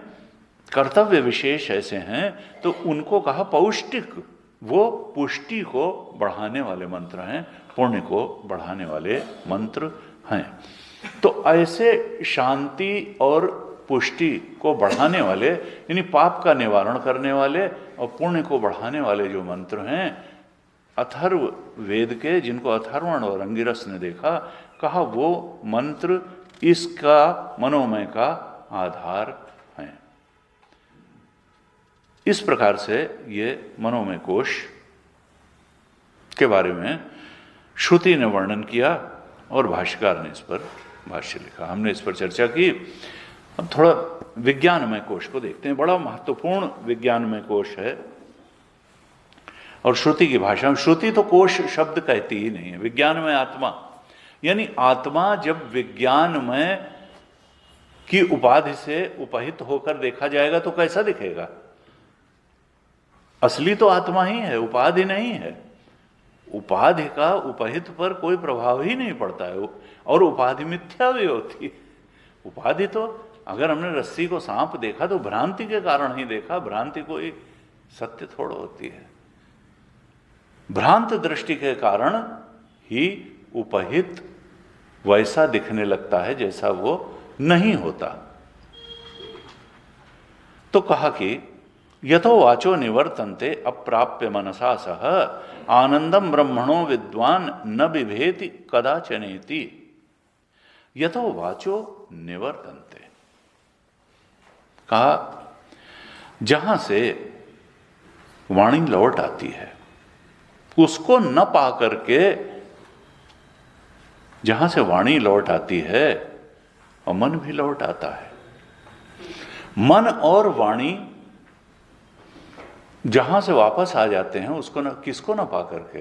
कर्तव्य विशेष ऐसे हैं, तो उनको कहा पौष्टिक। वो पुष्टि को बढ़ाने वाले मंत्र हैं, पुण्य को बढ़ाने वाले मंत्र हैं। तो ऐसे शांति और पुष्टि को बढ़ाने वाले, यानी पाप का निवारण करने वाले और पुण्य को बढ़ाने वाले जो मंत्र हैं, अथर्व वेद के, जिनको अथर्वण और अंगिरस ने देखा, कहा वो मंत्र इसका मनोमय का आधार है। इस प्रकार से ये मनोमय कोश के बारे में श्रुति ने वर्णन किया और भाष्यकार ने इस पर भाष्य लिखा। हमने इस पर चर्चा की। अब थोड़ा विज्ञानमय कोश को देखते हैं। बड़ा महत्वपूर्ण विज्ञानमय कोश है और श्रुति की भाषा में, श्रुति तो कोश शब्द कहती ही नहीं है, विज्ञानमय आत्मा, यानी आत्मा जब विज्ञानमय की उपाधि से उपहित होकर देखा जाएगा तो कैसा दिखेगा? असली तो आत्मा ही है, उपाधि नहीं है। उपाधि का उपहित पर कोई प्रभाव ही नहीं पड़ता है और उपाधि मिथ्या भी होती है। उपाधि तो, अगर हमने रस्सी को सांप देखा तो भ्रांति के कारण ही देखा, भ्रांति कोई सत्य थोड़ा होती है। भ्रांत दृष्टि के कारण ही उपहित वैसा दिखने लगता है जैसा वो नहीं होता। तो कहा कि यथो वाचो निवर्तन्ते अप्राप्य मनसा सह आनंदम ब्रह्मणो विद्वान न बिभेति कदाचनेति। यथो वाचो निवर्तन्ते, कहा जहां से वाणी लौट आती है उसको न पा करके, जहां से वाणी लौट आती है और मन भी लौट आता है। मन और वाणी जहां से वापस आ जाते हैं उसको न, किसको न पा करके,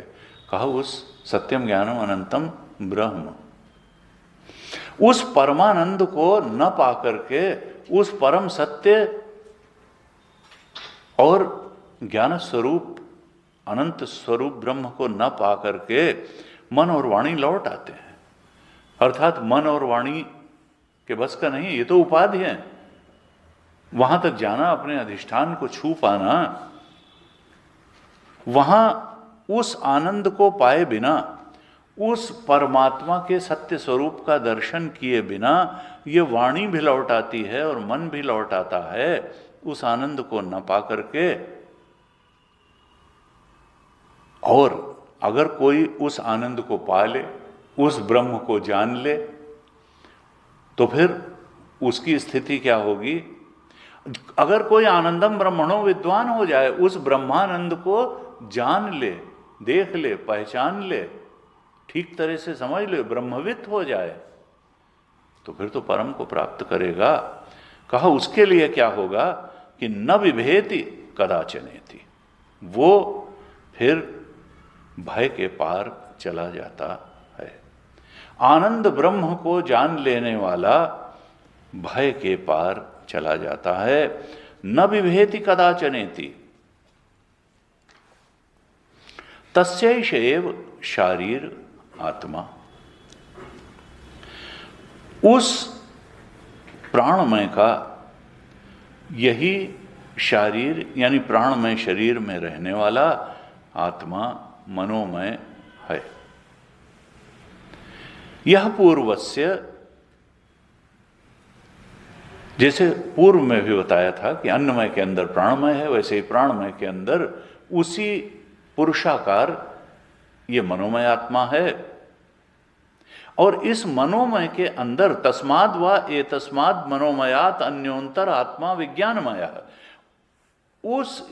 कहा उस सत्यम ज्ञानम अनंतम ब्रह्म, उस परमानंद को न पा करके, उस परम सत्य और ज्ञान स्वरूप अनंत स्वरूप ब्रह्म को न पा करके मन और वाणी लौट आते हैं। अर्थात मन और वाणी के बस का नहीं, ये तो उपाधि है। वहां तक जाना, अपने अधिष्ठान को छू पाना, वहां उस आनंद को पाए बिना, उस परमात्मा के सत्य स्वरूप का दर्शन किए बिना ये वाणी भी लौट आती है और मन भी लौट आता है उस आनंद को न पा करके। और अगर कोई उस आनंद को पा ले, उस ब्रह्म को जान ले, तो फिर उसकी स्थिति क्या होगी? अगर कोई आनंदम ब्रह्मणो विद्वान हो जाए, उस ब्रह्मानंद को जान ले, देख ले, पहचान ले, ठीक तरह से समझ ले, ब्रह्मविद हो जाए, तो फिर तो परम को प्राप्त करेगा। कहा उसके लिए क्या होगा कि न विभेति कदाचनेति, वो फिर भय के पार चला जाता है। आनंद ब्रह्म को जान लेने वाला भय के पार चला जाता है। न विभेति कदाचनेति तस्यैष एव शारीर आत्मा, उस प्राणमय का यही शारीर यानी प्राणमय शरीर में रहने वाला आत्मा मनोमय है। यह पूर्वस्य, जैसे पूर्व में भी बताया था कि अन्नमय के अंदर प्राणमय है, वैसे ही प्राणमय के अंदर उसी पुरुषाकार ये मनोमय आत्मा है। और इस मनोमय के अंदर तस्माद् वा एतस्माद् मनोमयात् अन्योन्तर आत्मा विज्ञानमय,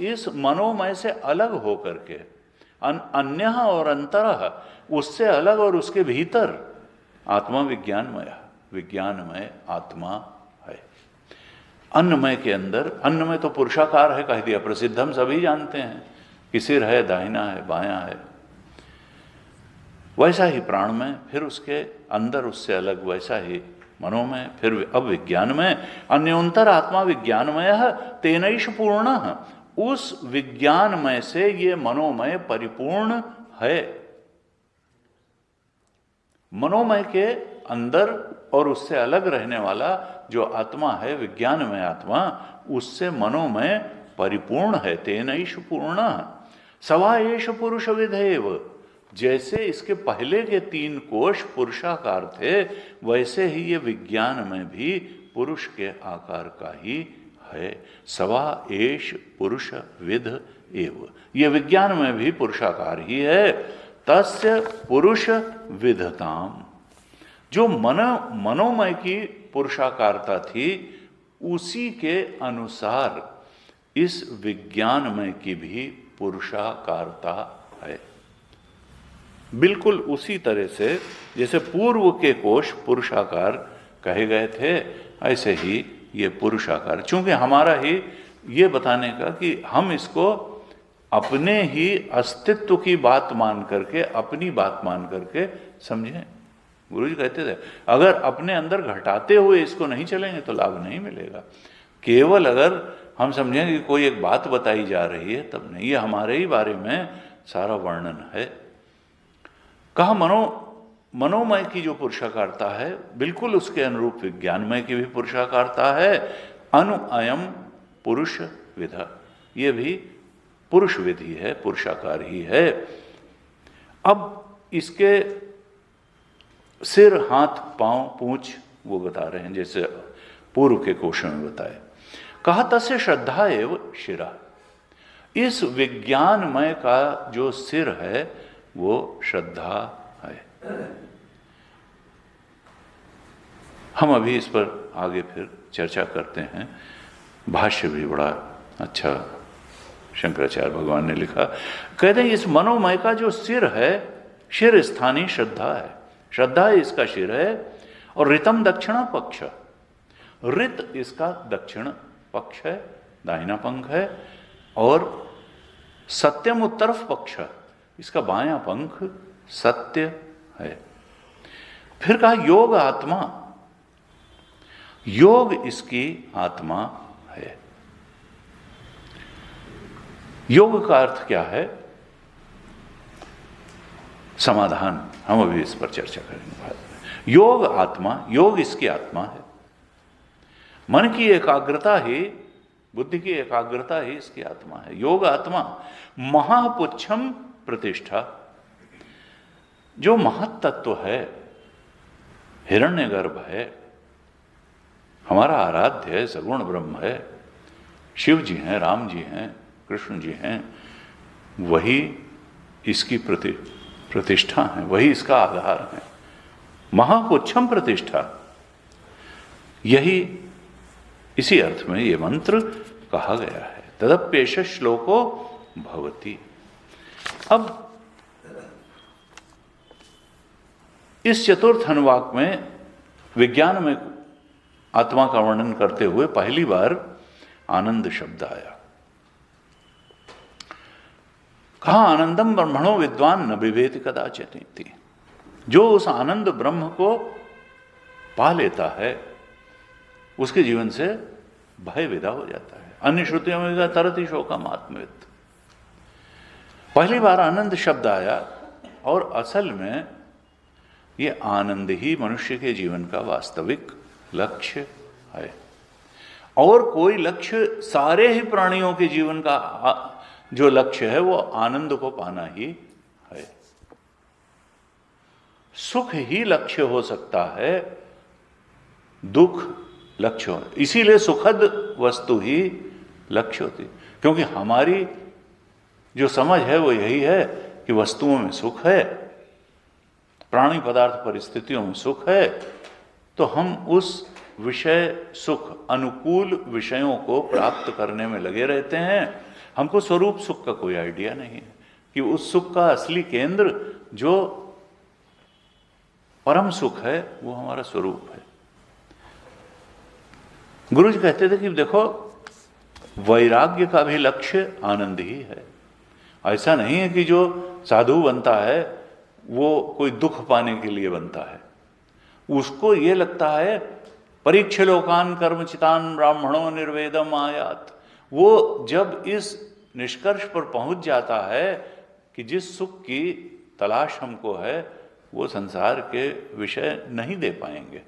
इस मनोमय से अलग होकर के अन्य और अंतरः, उससे अलग और उसके भीतर आत्मा विज्ञानमय आत्मा है। अन्नमय के अंदर, अन्नमय तो पुरुषाकार है कह दिया, प्रसिद्ध हम सभी जानते हैं कि सिर है, दाहिना है, बायां है। वैसा ही प्राणमय, फिर उसके अंदर उससे अलग वैसा ही मनोमय, फिर अब विज्ञानमय। अन्योन्तर आत्मा विज्ञानमय तेनैष पूर्ण, उस विज्ञानमय से ये मनोमय परिपूर्ण है। मनोमय के अंदर और उससे अलग रहने वाला जो आत्मा है, विज्ञानमय आत्मा, उससे मनोमय परिपूर्ण है। तेनैष पूर्ण सवा एष पुरुष विधेव, जैसे इसके पहले के 3 कोश पुरुषाकार थे, वैसे ही ये विज्ञान में भी पुरुष के आकार का ही है। सवा एष पुरुष विद एव, ये विज्ञान में भी पुरुषाकार ही है। तस्य पुरुष विधताम, जो मनोमय की पुरुषाकारता थी उसी के अनुसार इस विज्ञानमय की भी पुरुषाकारता है। बिल्कुल उसी तरह से जैसे पूर्व के कोश पुरुषाकार कहे गए थे, ऐसे ही ये पुरुषाकार, चूंकि हमारा ही ये बताने का कि हम इसको अपने ही अस्तित्व की बात मान करके, अपनी बात मान करके समझें। गुरु जी कहते थे अगर अपने अंदर घटाते हुए इसको नहीं चलेंगे तो लाभ नहीं मिलेगा। केवल अगर हम समझें कि कोई एक बात बताई जा रही है तब नहीं, ये हमारे ही बारे में सारा वर्णन है। कहा मनोमय की जो पुरुषाकारता है बिल्कुल उसके अनुरूप विज्ञानमय की भी पुरुषाकारता है। अयम पुरुष विधा, ये भी पुरुष विधि है, पुरुषाकार ही है। अब इसके सिर, हाथ, पांव, पूंछ वो बता रहे हैं जैसे पूर्व के कोशों में बताए। कहा तस्य श्रद्धा एवं शिरा, इस विज्ञानमय का जो सिर है वो श्रद्धा है। हम अभी इस पर आगे फिर चर्चा करते हैं। भाष्य भी बड़ा अच्छा शंकराचार्य भगवान ने लिखा। कहते हैं इस मनोमय का जो सिर है, शिर स्थानीय श्रद्धा है, श्रद्धा इसका शिर है। और ऋतम दक्षिणा पक्ष, ऋत इसका दक्षिण पक्ष है, दाहिना पंख है। और सत्यम उत्तरफ पक्ष, इसका बायां पंख सत्य है। फिर कहा योग आत्मा, योग इसकी आत्मा है। योग का अर्थ क्या है? समाधान, हम अभी इस पर चर्चा करेंगे बाद में। योग आत्मा, योग इसकी आत्मा है। मन की एकाग्रता ही, बुद्धि की एकाग्रता ही इसकी आत्मा है। योग आत्मा महापुच्छम प्रतिष्ठा, जो महत्तत्व है, हिरण्यगर्भ है, हमारा आराध्य है, सगुण ब्रह्म है, शिव जी हैं, राम जी हैं, कृष्ण जी हैं, वही इसकी प्रतिष्ठा है, वही इसका आधार है। महापुच्छम प्रतिष्ठा, यही इसी अर्थ में ये मंत्र कहा गया है। तदप्येष श्लोको भवति। अब इस चतुर्थ अनुवाक में विज्ञान में आत्मा का वर्णन करते हुए पहली बार आनंद शब्द आया। कहा आनंदम ब्रह्मणो विद्वान न बिभेति कदाचित्, जो उस आनंद ब्रह्म को पा लेता है उसके जीवन से भय विदा हो जाता है। अन्य श्रुतियों में तरति शोकम आत्मवित्, पहली बार आनंद शब्द आया। और असल में ये आनंद ही मनुष्य के जीवन का वास्तविक लक्ष्य है। और कोई लक्ष्य, सारे ही प्राणियों के जीवन का जो लक्ष्य है वो आनंद को पाना ही है। सुख ही लक्ष्य हो सकता है, दुख लक्ष्य हो, इसीलिए सुखद वस्तु ही लक्ष्य होती, क्योंकि हमारी जो समझ है वो यही है कि वस्तुओं में सुख है, प्राणी पदार्थ परिस्थितियों में सुख है, तो हम उस विषय सुख, अनुकूल विषयों को प्राप्त करने में लगे रहते हैं। हमको स्वरूप सुख का कोई आइडिया नहीं है कि उस सुख का असली केंद्र जो परम सुख है वो हमारा स्वरूप है। गुरु जी कहते थे कि देखो, वैराग्य का भी लक्ष्य आनंद ही है। ऐसा नहीं है कि जो साधु बनता है वो कोई दुख पाने के लिए बनता है। उसको ये लगता है परीक्ष लोकान कर्मचितान ब्राह्मणों निर्वेदम आयात। वो जब इस निष्कर्ष पर पहुंच जाता है कि जिस सुख की तलाश हमको है वो संसार के विषय नहीं दे पाएंगे,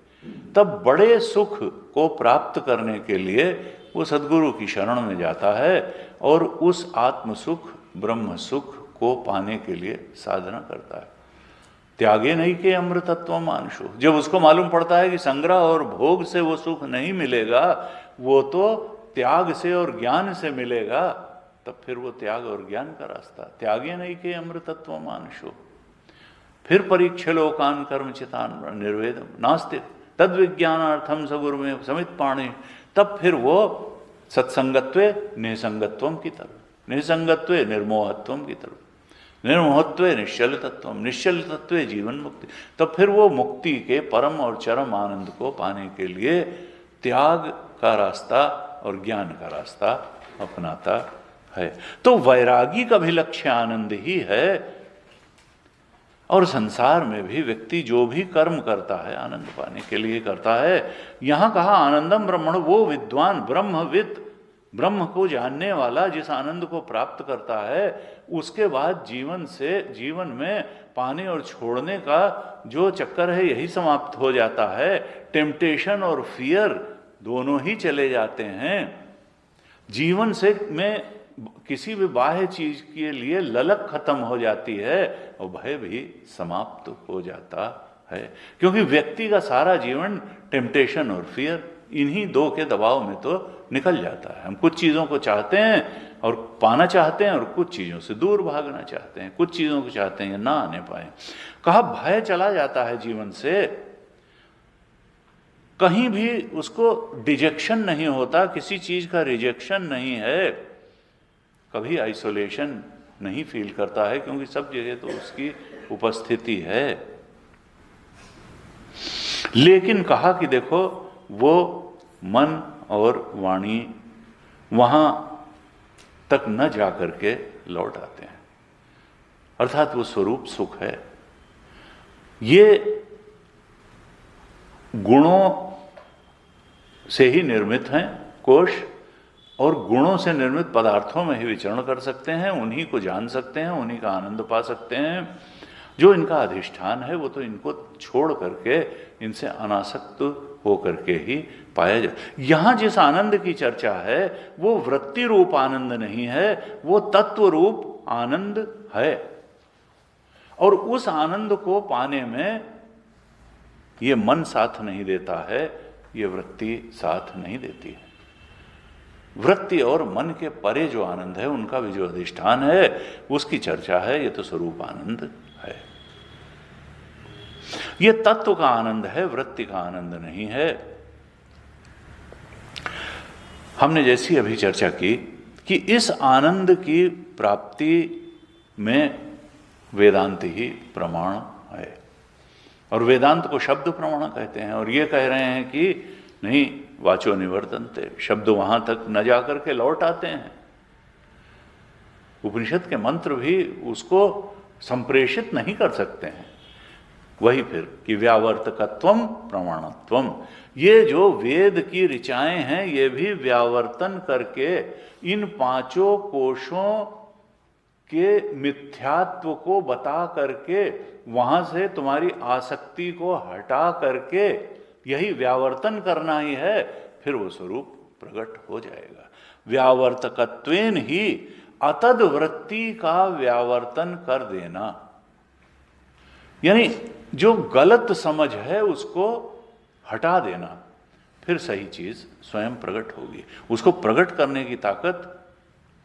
तब बड़े सुख को प्राप्त करने के लिए वो सद्गुरु की शरण में जाता है और उस आत्म सुख, ब्रह्म सुख को पाने के लिए साधना करता है। त्यागे नहीं के अमृतत्व मानशो, जब उसको मालूम पड़ता है कि संग्रह और भोग से वो सुख नहीं मिलेगा, वो तो त्याग से और ज्ञान से मिलेगा, तब फिर वो त्याग और ज्ञान का रास्ता। त्यागे नहीं के अमृतत्व मानुषो, फिर परीक्ष लोकान कर्मचितान निर्वेदम नास्ति तद विज्ञानार्थम सगुरु में समित पाणी, तब फिर वो सत्संगत्वे निसंगत्वम की तरफ, निसंगत्वे निर्मोहत्वम की तरफ, निर्मोहत्वे निश्चल तत्वम, निश्चल तत्वे जीवन मुक्ति, तब फिर वो मुक्ति के परम और चरम आनंद को पाने के लिए त्याग का रास्ता और ज्ञान का रास्ता अपनाता है। तो वैरागी का भी लक्ष्य आनंद ही है, और संसार में भी व्यक्ति जो भी कर्म करता है आनंद पाने के लिए करता है। यहां कहा आनंदम ब्रह्मण, वो विद्वान ब्रह्मविद, ब्रह्म को जानने वाला जिस आनंद को प्राप्त करता है, उसके बाद जीवन में पाने और छोड़ने का जो चक्कर है यही समाप्त हो जाता है। टेम्पटेशन और फियर दोनों ही चले जाते हैं। जीवन से में किसी भी बाह्य चीज के लिए ललक खत्म हो जाती है और भय भी समाप्त हो जाता है, क्योंकि व्यक्ति का सारा जीवन टेम्पटेशन और फियर, इन्हीं दो के दबाव में तो निकल जाता है। हम कुछ चीज़ों को चाहते हैं और पाना चाहते हैं, और कुछ चीज़ों से दूर भागना चाहते हैं, कुछ चीज़ों को चाहते हैं ना आने पाए। कहा भय चला जाता है जीवन से, कहीं भी उसको डिजेक्शन नहीं होता, किसी चीज़ का रिजेक्शन नहीं है, कभी आइसोलेशन नहीं फील करता है, क्योंकि सब जगह तो उसकी उपस्थिति है। लेकिन कहा कि देखो वो मन और वाणी वहां तक न जाकर के लौट आते हैं, अर्थात वो स्वरूप सुख है। ये गुणों से ही निर्मित हैं कोश, और गुणों से निर्मित पदार्थों में ही विचरण कर सकते हैं, उन्हीं को जान सकते हैं, उन्हीं का आनंद पा सकते हैं। जो इनका अधिष्ठान है वो तो इनको छोड़ करके, इनसे अनासक्त हो करके ही पाया जाए। यहाँ जिस आनंद की चर्चा है वो वृत्ति रूप आनंद नहीं है, वो तत्व रूप आनंद है। और उस आनंद को पाने में ये मन साथ नहीं देता है, ये वृत्ति साथ नहीं देती है। वृत्ति और मन के परे जो आनंद है, उनका भी जो अधिष्ठान है उसकी चर्चा है। ये तो स्वरूप आनंद है, ये तत्व का आनंद है, वृत्ति का आनंद नहीं है। हमने जैसी अभी चर्चा की कि इस आनंद की प्राप्ति में वेदांत ही प्रमाण है, और वेदांत को शब्द प्रमाण कहते हैं। और ये कह रहे हैं कि नहीं, वाचो निवर्तन्ते, शब्द वहां तक न जाकर के लौट आते हैं। उपनिषद के मंत्र भी उसको संप्रेषित नहीं कर सकते हैं। वही फिर कि व्यावर्तकत्वम प्रमाणत्वम, ये जो वेद की ऋचाएं हैं ये भी व्यावर्तन करके इन पांचों कोशों के मिथ्यात्व को बता करके, वहां से तुम्हारी आसक्ति को हटा करके, यही व्यावर्तन करना ही है, फिर वो स्वरूप प्रकट हो जाएगा। व्यावर्तकत्वेन ही अतद वृत्ति का व्यावर्तन कर देना, यानी जो गलत समझ है उसको हटा देना, फिर सही चीज स्वयं प्रकट होगी। उसको प्रकट करने की ताकत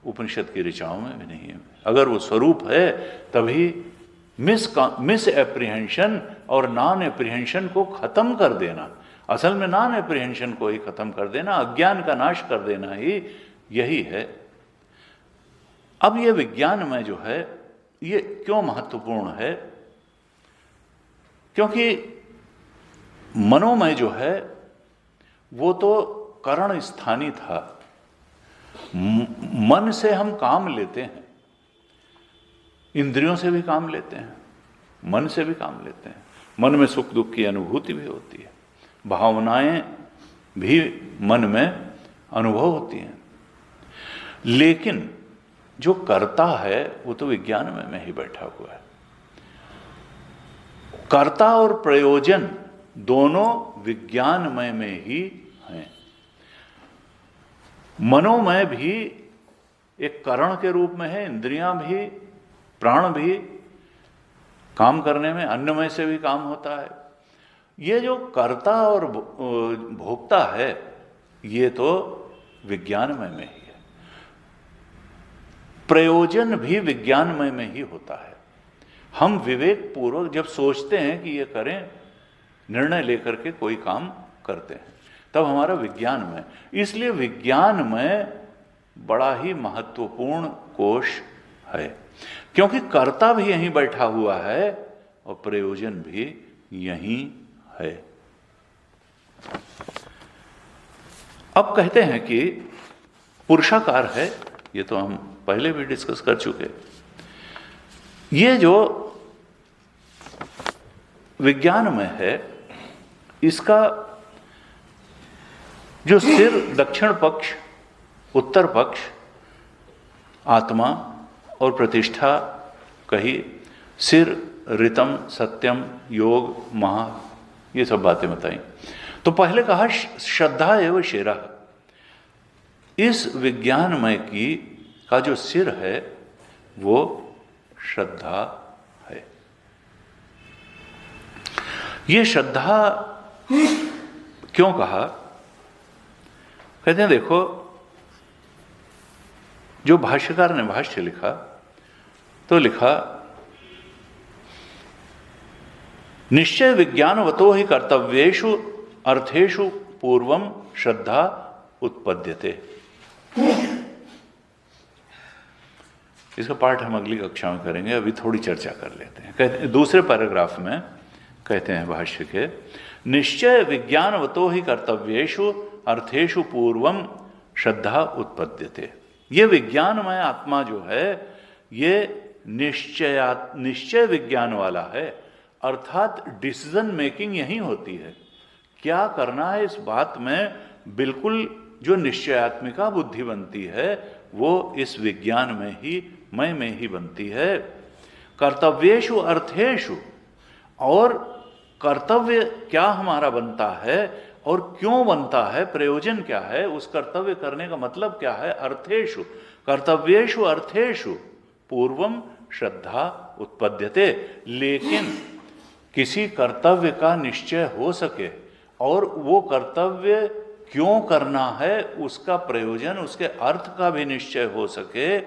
उपनिषद की ऋचाओं में भी नहीं है। अगर वो स्वरूप है तभी मिस एप्रीहेंशन और नॉन एप्रीहेंशन को खत्म कर देना, असल में नॉन एप्रीहेंशन को ही खत्म कर देना, अज्ञान का नाश कर देना ही यही है। अब ये विज्ञान में जो है ये क्यों महत्वपूर्ण है? क्योंकि मनोमय जो है वो तो करण स्थानी था। मन से हम काम लेते हैं, इंद्रियों से भी काम लेते हैं, मन से भी काम लेते हैं। मन में सुख दुख की अनुभूति भी होती है, भावनाएं भी मन में अनुभव होती हैं, लेकिन जो करता है वो तो विज्ञान में ही बैठा हुआ है। कर्ता और प्रयोजन दोनों विज्ञानमय में ही हैं। मनोमय भी एक करण के रूप में है, इंद्रियां भी, प्राण भी काम करने में अन्नमय से भी काम होता है। ये जो कर्ता और भोक्ता है ये तो विज्ञानमय में ही है। प्रयोजन भी विज्ञानमय में ही होता है। हम विवेक पूर्वक जब सोचते हैं कि ये करें, निर्णय लेकर के कोई काम करते हैं, तब हमारा विज्ञानमय। इसलिए विज्ञानमय बड़ा ही महत्वपूर्ण कोश है, क्योंकि कर्ता भी यहीं बैठा हुआ है और प्रयोजन भी यहीं है। अब कहते हैं कि पुरुषाकार है, ये तो हम पहले भी डिस्कस कर चुके। ये जो विज्ञानमय है, इसका जो सिर दक्षिण पक्ष, उत्तर पक्ष, आत्मा और प्रतिष्ठा कही, सिर ऋतम, सत्यम, योग, महा, ये सब बातें बताई। तो पहले कहा श्रद्धा एवं शिरः। इस विज्ञानमय का जो सिर है वो श्रद्धा है। ये श्रद्धा क्यों कहा? कहते हैं देखो, जो भाष्यकार ने भाष्य लिखा तो लिखा निश्चय विज्ञानवतो ही कर्तव्येषु अर्थेषु पूर्वम श्रद्धा उत्पद्यते। इसका पाठ हम अगली कक्षा में करेंगे, अभी थोड़ी चर्चा कर लेते हैं। कहते हैं दूसरे पैराग्राफ में, कहते हैं भाष्य के, निश्चय विज्ञानवतो ही कर्तव्येषु अर्थेषु पूर्वम श्रद्धा उत्पद्यते। ये विज्ञानमय आत्मा जो है ये निश्चय विज्ञान वाला है, अर्थात डिसीजन मेकिंग यही होती है। क्या करना है इस बात में बिल्कुल जो निश्चयात्मिका बुद्धि बनती है वो इस विज्ञान में ही, मय में ही बनती है। कर्तव्येषु अर्थेषु, और कर्तव्य क्या हमारा बनता है और क्यों बनता है, प्रयोजन क्या है, उस कर्तव्य करने का मतलब क्या है। अर्थेषु, कर्तव्येषु अर्थेषु पूर्वम श्रद्धा उत्पद्यते। लेकिन किसी कर्तव्य का निश्चय हो सके और वो कर्तव्य क्यों करना है, उसका प्रयोजन, उसके अर्थ का भी निश्चय हो सके,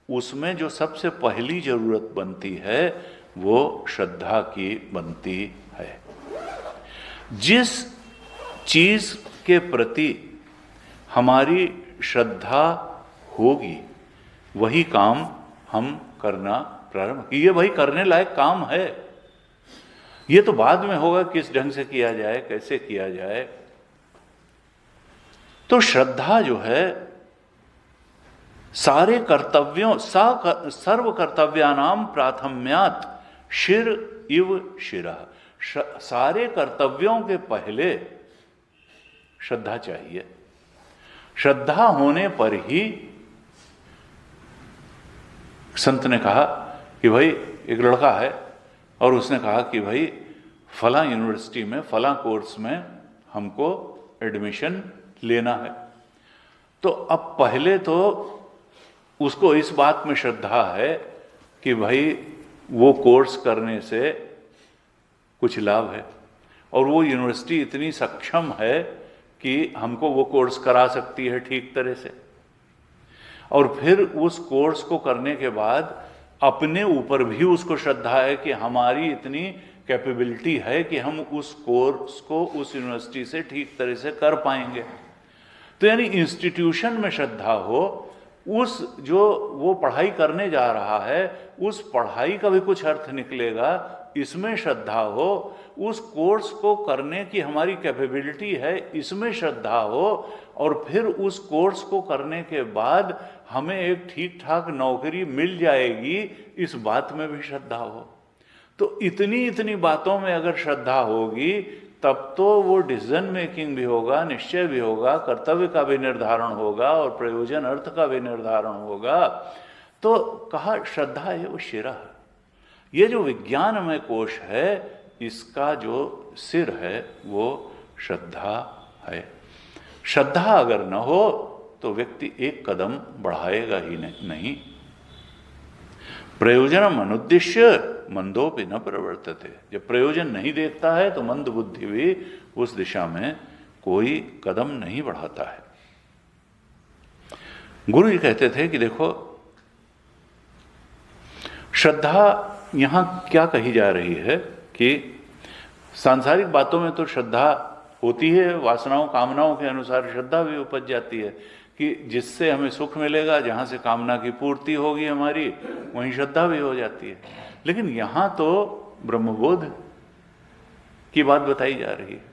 उसमें जो सबसे पहली जरूरत बनती है वो श्रद्धा की बनती है। जिस चीज के प्रति हमारी श्रद्धा होगी वही काम हम करना प्रारंभ, ये भाई करने लायक काम है। ये तो बाद में होगा किस ढंग से किया जाए, कैसे किया जाए। तो श्रद्धा जो है सारे कर्तव्यों, सर्व कर्तव्यानाम प्राथम्यात् शिर इव शिरः। सारे कर्तव्यों के पहले श्रद्धा चाहिए। श्रद्धा होने पर ही, संत ने कहा कि भाई एक लड़का है और उसने कहा कि भाई फला यूनिवर्सिटी में फला कोर्स में हमको एडमिशन लेना है। तो अब पहले तो उसको इस बात में श्रद्धा है कि भाई वो कोर्स करने से कुछ लाभ है और वो यूनिवर्सिटी इतनी सक्षम है कि हमको वो कोर्स करा सकती है ठीक तरह से। और फिर उस कोर्स को करने के बाद अपने ऊपर भी उसको श्रद्धा है कि हमारी इतनी कैपेबिलिटी है कि हम उस कोर्स को उस यूनिवर्सिटी से ठीक तरह से कर पाएंगे। तो यानी इंस्टीट्यूशन में श्रद्धा हो, उस जो वो पढ़ाई करने जा रहा है उस पढ़ाई का भी कुछ अर्थ निकलेगा, इसमें श्रद्धा हो। उस कोर्स को करने की हमारी कैपेबिलिटी है, इसमें श्रद्धा हो। और फिर उस कोर्स को करने के बाद हमें एक ठीक ठाक नौकरी मिल जाएगी, इस बात में भी श्रद्धा हो। तो इतनी इतनी बातों में अगर श्रद्धा होगी तब तो वो डिसीजन मेकिंग भी होगा, निश्चय भी होगा, कर्तव्य का भी निर्धारण होगा और प्रयोजन अर्थ का भी निर्धारण होगा। तो कहा श्रद्धा एवं शिरः। ये जो विज्ञानमय कोश है इसका जो सिर है वो श्रद्धा है। श्रद्धा अगर न हो तो व्यक्ति एक कदम बढ़ाएगा ही नहीं। प्रयोजनम अनुद्दिश्य मंदोपि न प्रवर्तते। जब प्रयोजन नहीं देखता है तो मंद बुद्धि भी उस दिशा में कोई कदम नहीं बढ़ाता है। गुरु जी कहते थे कि देखो, श्रद्धा यहाँ क्या कही जा रही है कि सांसारिक बातों में तो श्रद्धा होती है, वासनाओं कामनाओं के अनुसार श्रद्धा भी उपज जाती है कि जिससे हमें सुख मिलेगा, जहाँ से कामना की पूर्ति होगी हमारी, वहीं श्रद्धा भी हो जाती है। लेकिन यहाँ तो ब्रह्मबोध की बात बताई जा रही है।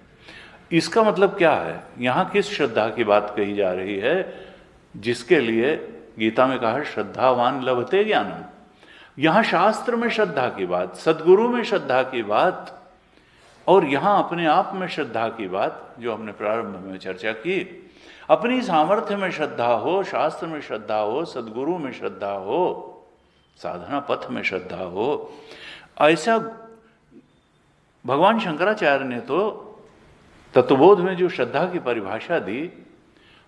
इसका मतलब क्या है? यहाँ किस श्रद्धा की बात कही जा रही है? जिसके लिए गीता में कहा श्रद्धावान लभते ज्ञानम। यहाँ शास्त्र में श्रद्धा की बात, सदगुरु में श्रद्धा की बात, और यहाँ अपने आप में श्रद्धा की बात, जो हमने प्रारंभ में चर्चा की। अपनी सामर्थ्य में श्रद्धा हो, शास्त्र में श्रद्धा हो, सदगुरु में श्रद्धा हो, साधना पथ में श्रद्धा हो। ऐसा भगवान शंकराचार्य ने तो तत्वबोध में जो श्रद्धा की परिभाषा दी,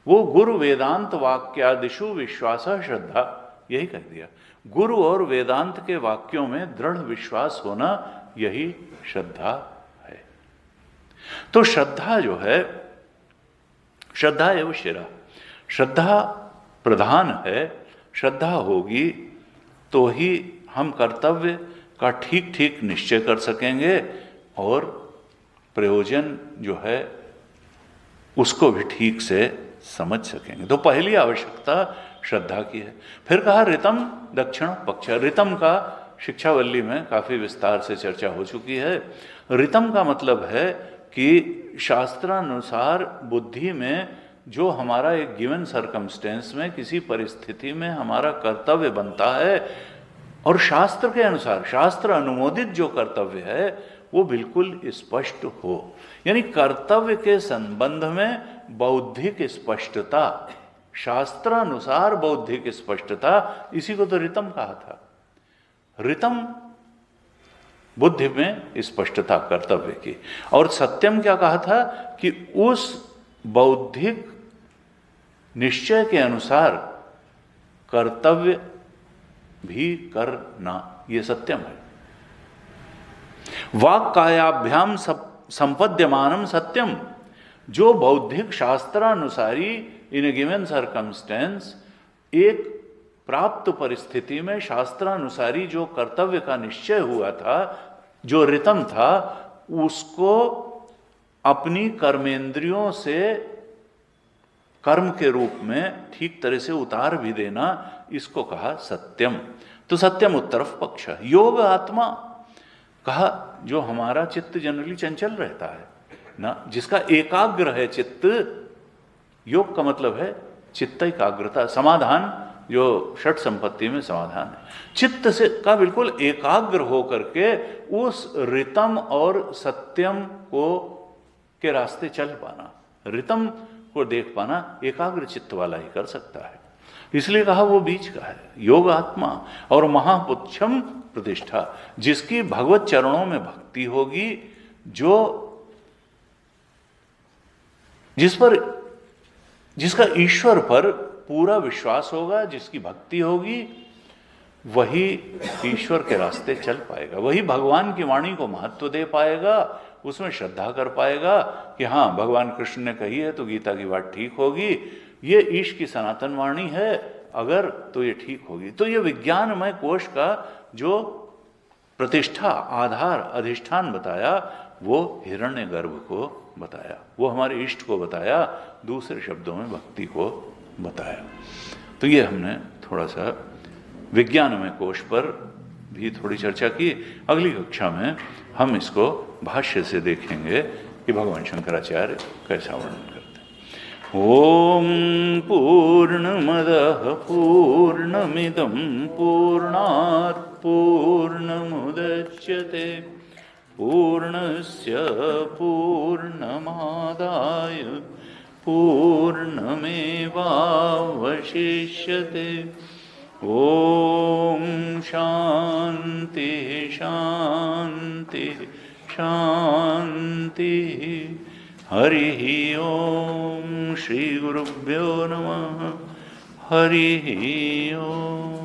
वो गुरु वेदांत वाक्यादिषु विश्वास श्रद्धा, यही कह दिया। गुरु और वेदांत के वाक्यों में दृढ़ विश्वास होना, यही श्रद्धा है। तो श्रद्धा जो है, श्रद्धा एवं शिरा, श्रद्धा प्रधान है। श्रद्धा होगी तो ही हम कर्तव्य का ठीक ठीक निश्चय कर सकेंगे और प्रयोजन जो है उसको भी ठीक से समझ सकेंगे। तो पहली आवश्यकता श्रद्धा की है। फिर कहा ऋतम दक्षिण पक्ष। ऋतम का शिक्षावल्ली में काफी विस्तार से चर्चा हो चुकी है। ऋतम का मतलब है कि शास्त्रानुसार बुद्धि में जो हमारा एक गिवन सर्कमस्टेंस में, किसी परिस्थिति में हमारा कर्तव्य बनता है, और शास्त्र के अनुसार, शास्त्र अनुमोदित जो कर्तव्य है वो बिल्कुल स्पष्ट हो। यानी कर्तव्य के संबंध में बौद्धिक स्पष्टता, शास्त्रानुसार बौद्धिक स्पष्टता, इसी को तो ऋतम कहा था। ऋतम बुद्धि में स्पष्टता कर्तव्य की। और सत्यम क्या कहा था कि उस बौद्धिक निश्चय के अनुसार कर्तव्य भी करना, ये सत्यम है। वाक् कायाभ्याम संपद्यमानम सत्यम, जो बौद्धिक शास्त्रानुसारी इन ए गिवन सर्कमस्टेंस, एक प्राप्त परिस्थिति में शास्त्रानुसारी जो कर्तव्य का निश्चय हुआ था, जो ऋतम था, उसको अपनी कर्मेंद्रियों से कर्म के रूप में ठीक तरह से उतार भी देना, इसको कहा सत्यम। तो सत्यम उत्तरफ पक्ष। योग आत्मा कहा जो हमारा चित्त जनरली चंचल रहता है ना, जिसका एकाग्र है चित्त। योग का मतलब है चित्त एकाग्रता, समाधान, जो षट संपत्ति में समाधान है। चित्त से का बिल्कुल एकाग्र हो करके उस ऋतम और सत्यम को के रास्ते चल पाना, ऋतम को देख पाना एकाग्र चित्त वाला ही कर सकता है। इसलिए कहा वो बीच का है, योग आत्मा। और महापुच्छम प्रतिष्ठा, जिसकी भगवत चरणों में भक्ति होगी, जिसका ईश्वर पर पूरा विश्वास होगा, जिसकी भक्ति होगी, वही ईश्वर के रास्ते चल पाएगा, वही भगवान की वाणी को महत्व दे पाएगा, उसमें श्रद्धा कर पाएगा कि हाँ भगवान कृष्ण ने कही है तो गीता की बात ठीक होगी, ये ईश की सनातन वाणी है अगर, तो ये ठीक होगी। तो ये विज्ञानमय कोश का जो प्रतिष्ठा, आधार, अधिष्ठान बताया, वो हिरण्यगर्भ को बताया, वो हमारे इष्ट को बताया, दूसरे शब्दों में भक्ति को बताया। तो ये हमने थोड़ा सा विज्ञानमय कोश पर भी थोड़ी चर्चा की। अगली कक्षा में हम इसको भाष्य से देखेंगे कि भगवान शंकराचार्य कैसा वर्णन करते हैं। ओम पूर्णमदः पूर्णमिदं पूर्णात् पूर्णमुदच्यते पूर्णस्य पूर्णमादाय पूर्णमेवावशिष्यते। ओम शांति शांति शांति। हरि ओम। श्री गुरुभ्यो नमः। हरि ओम।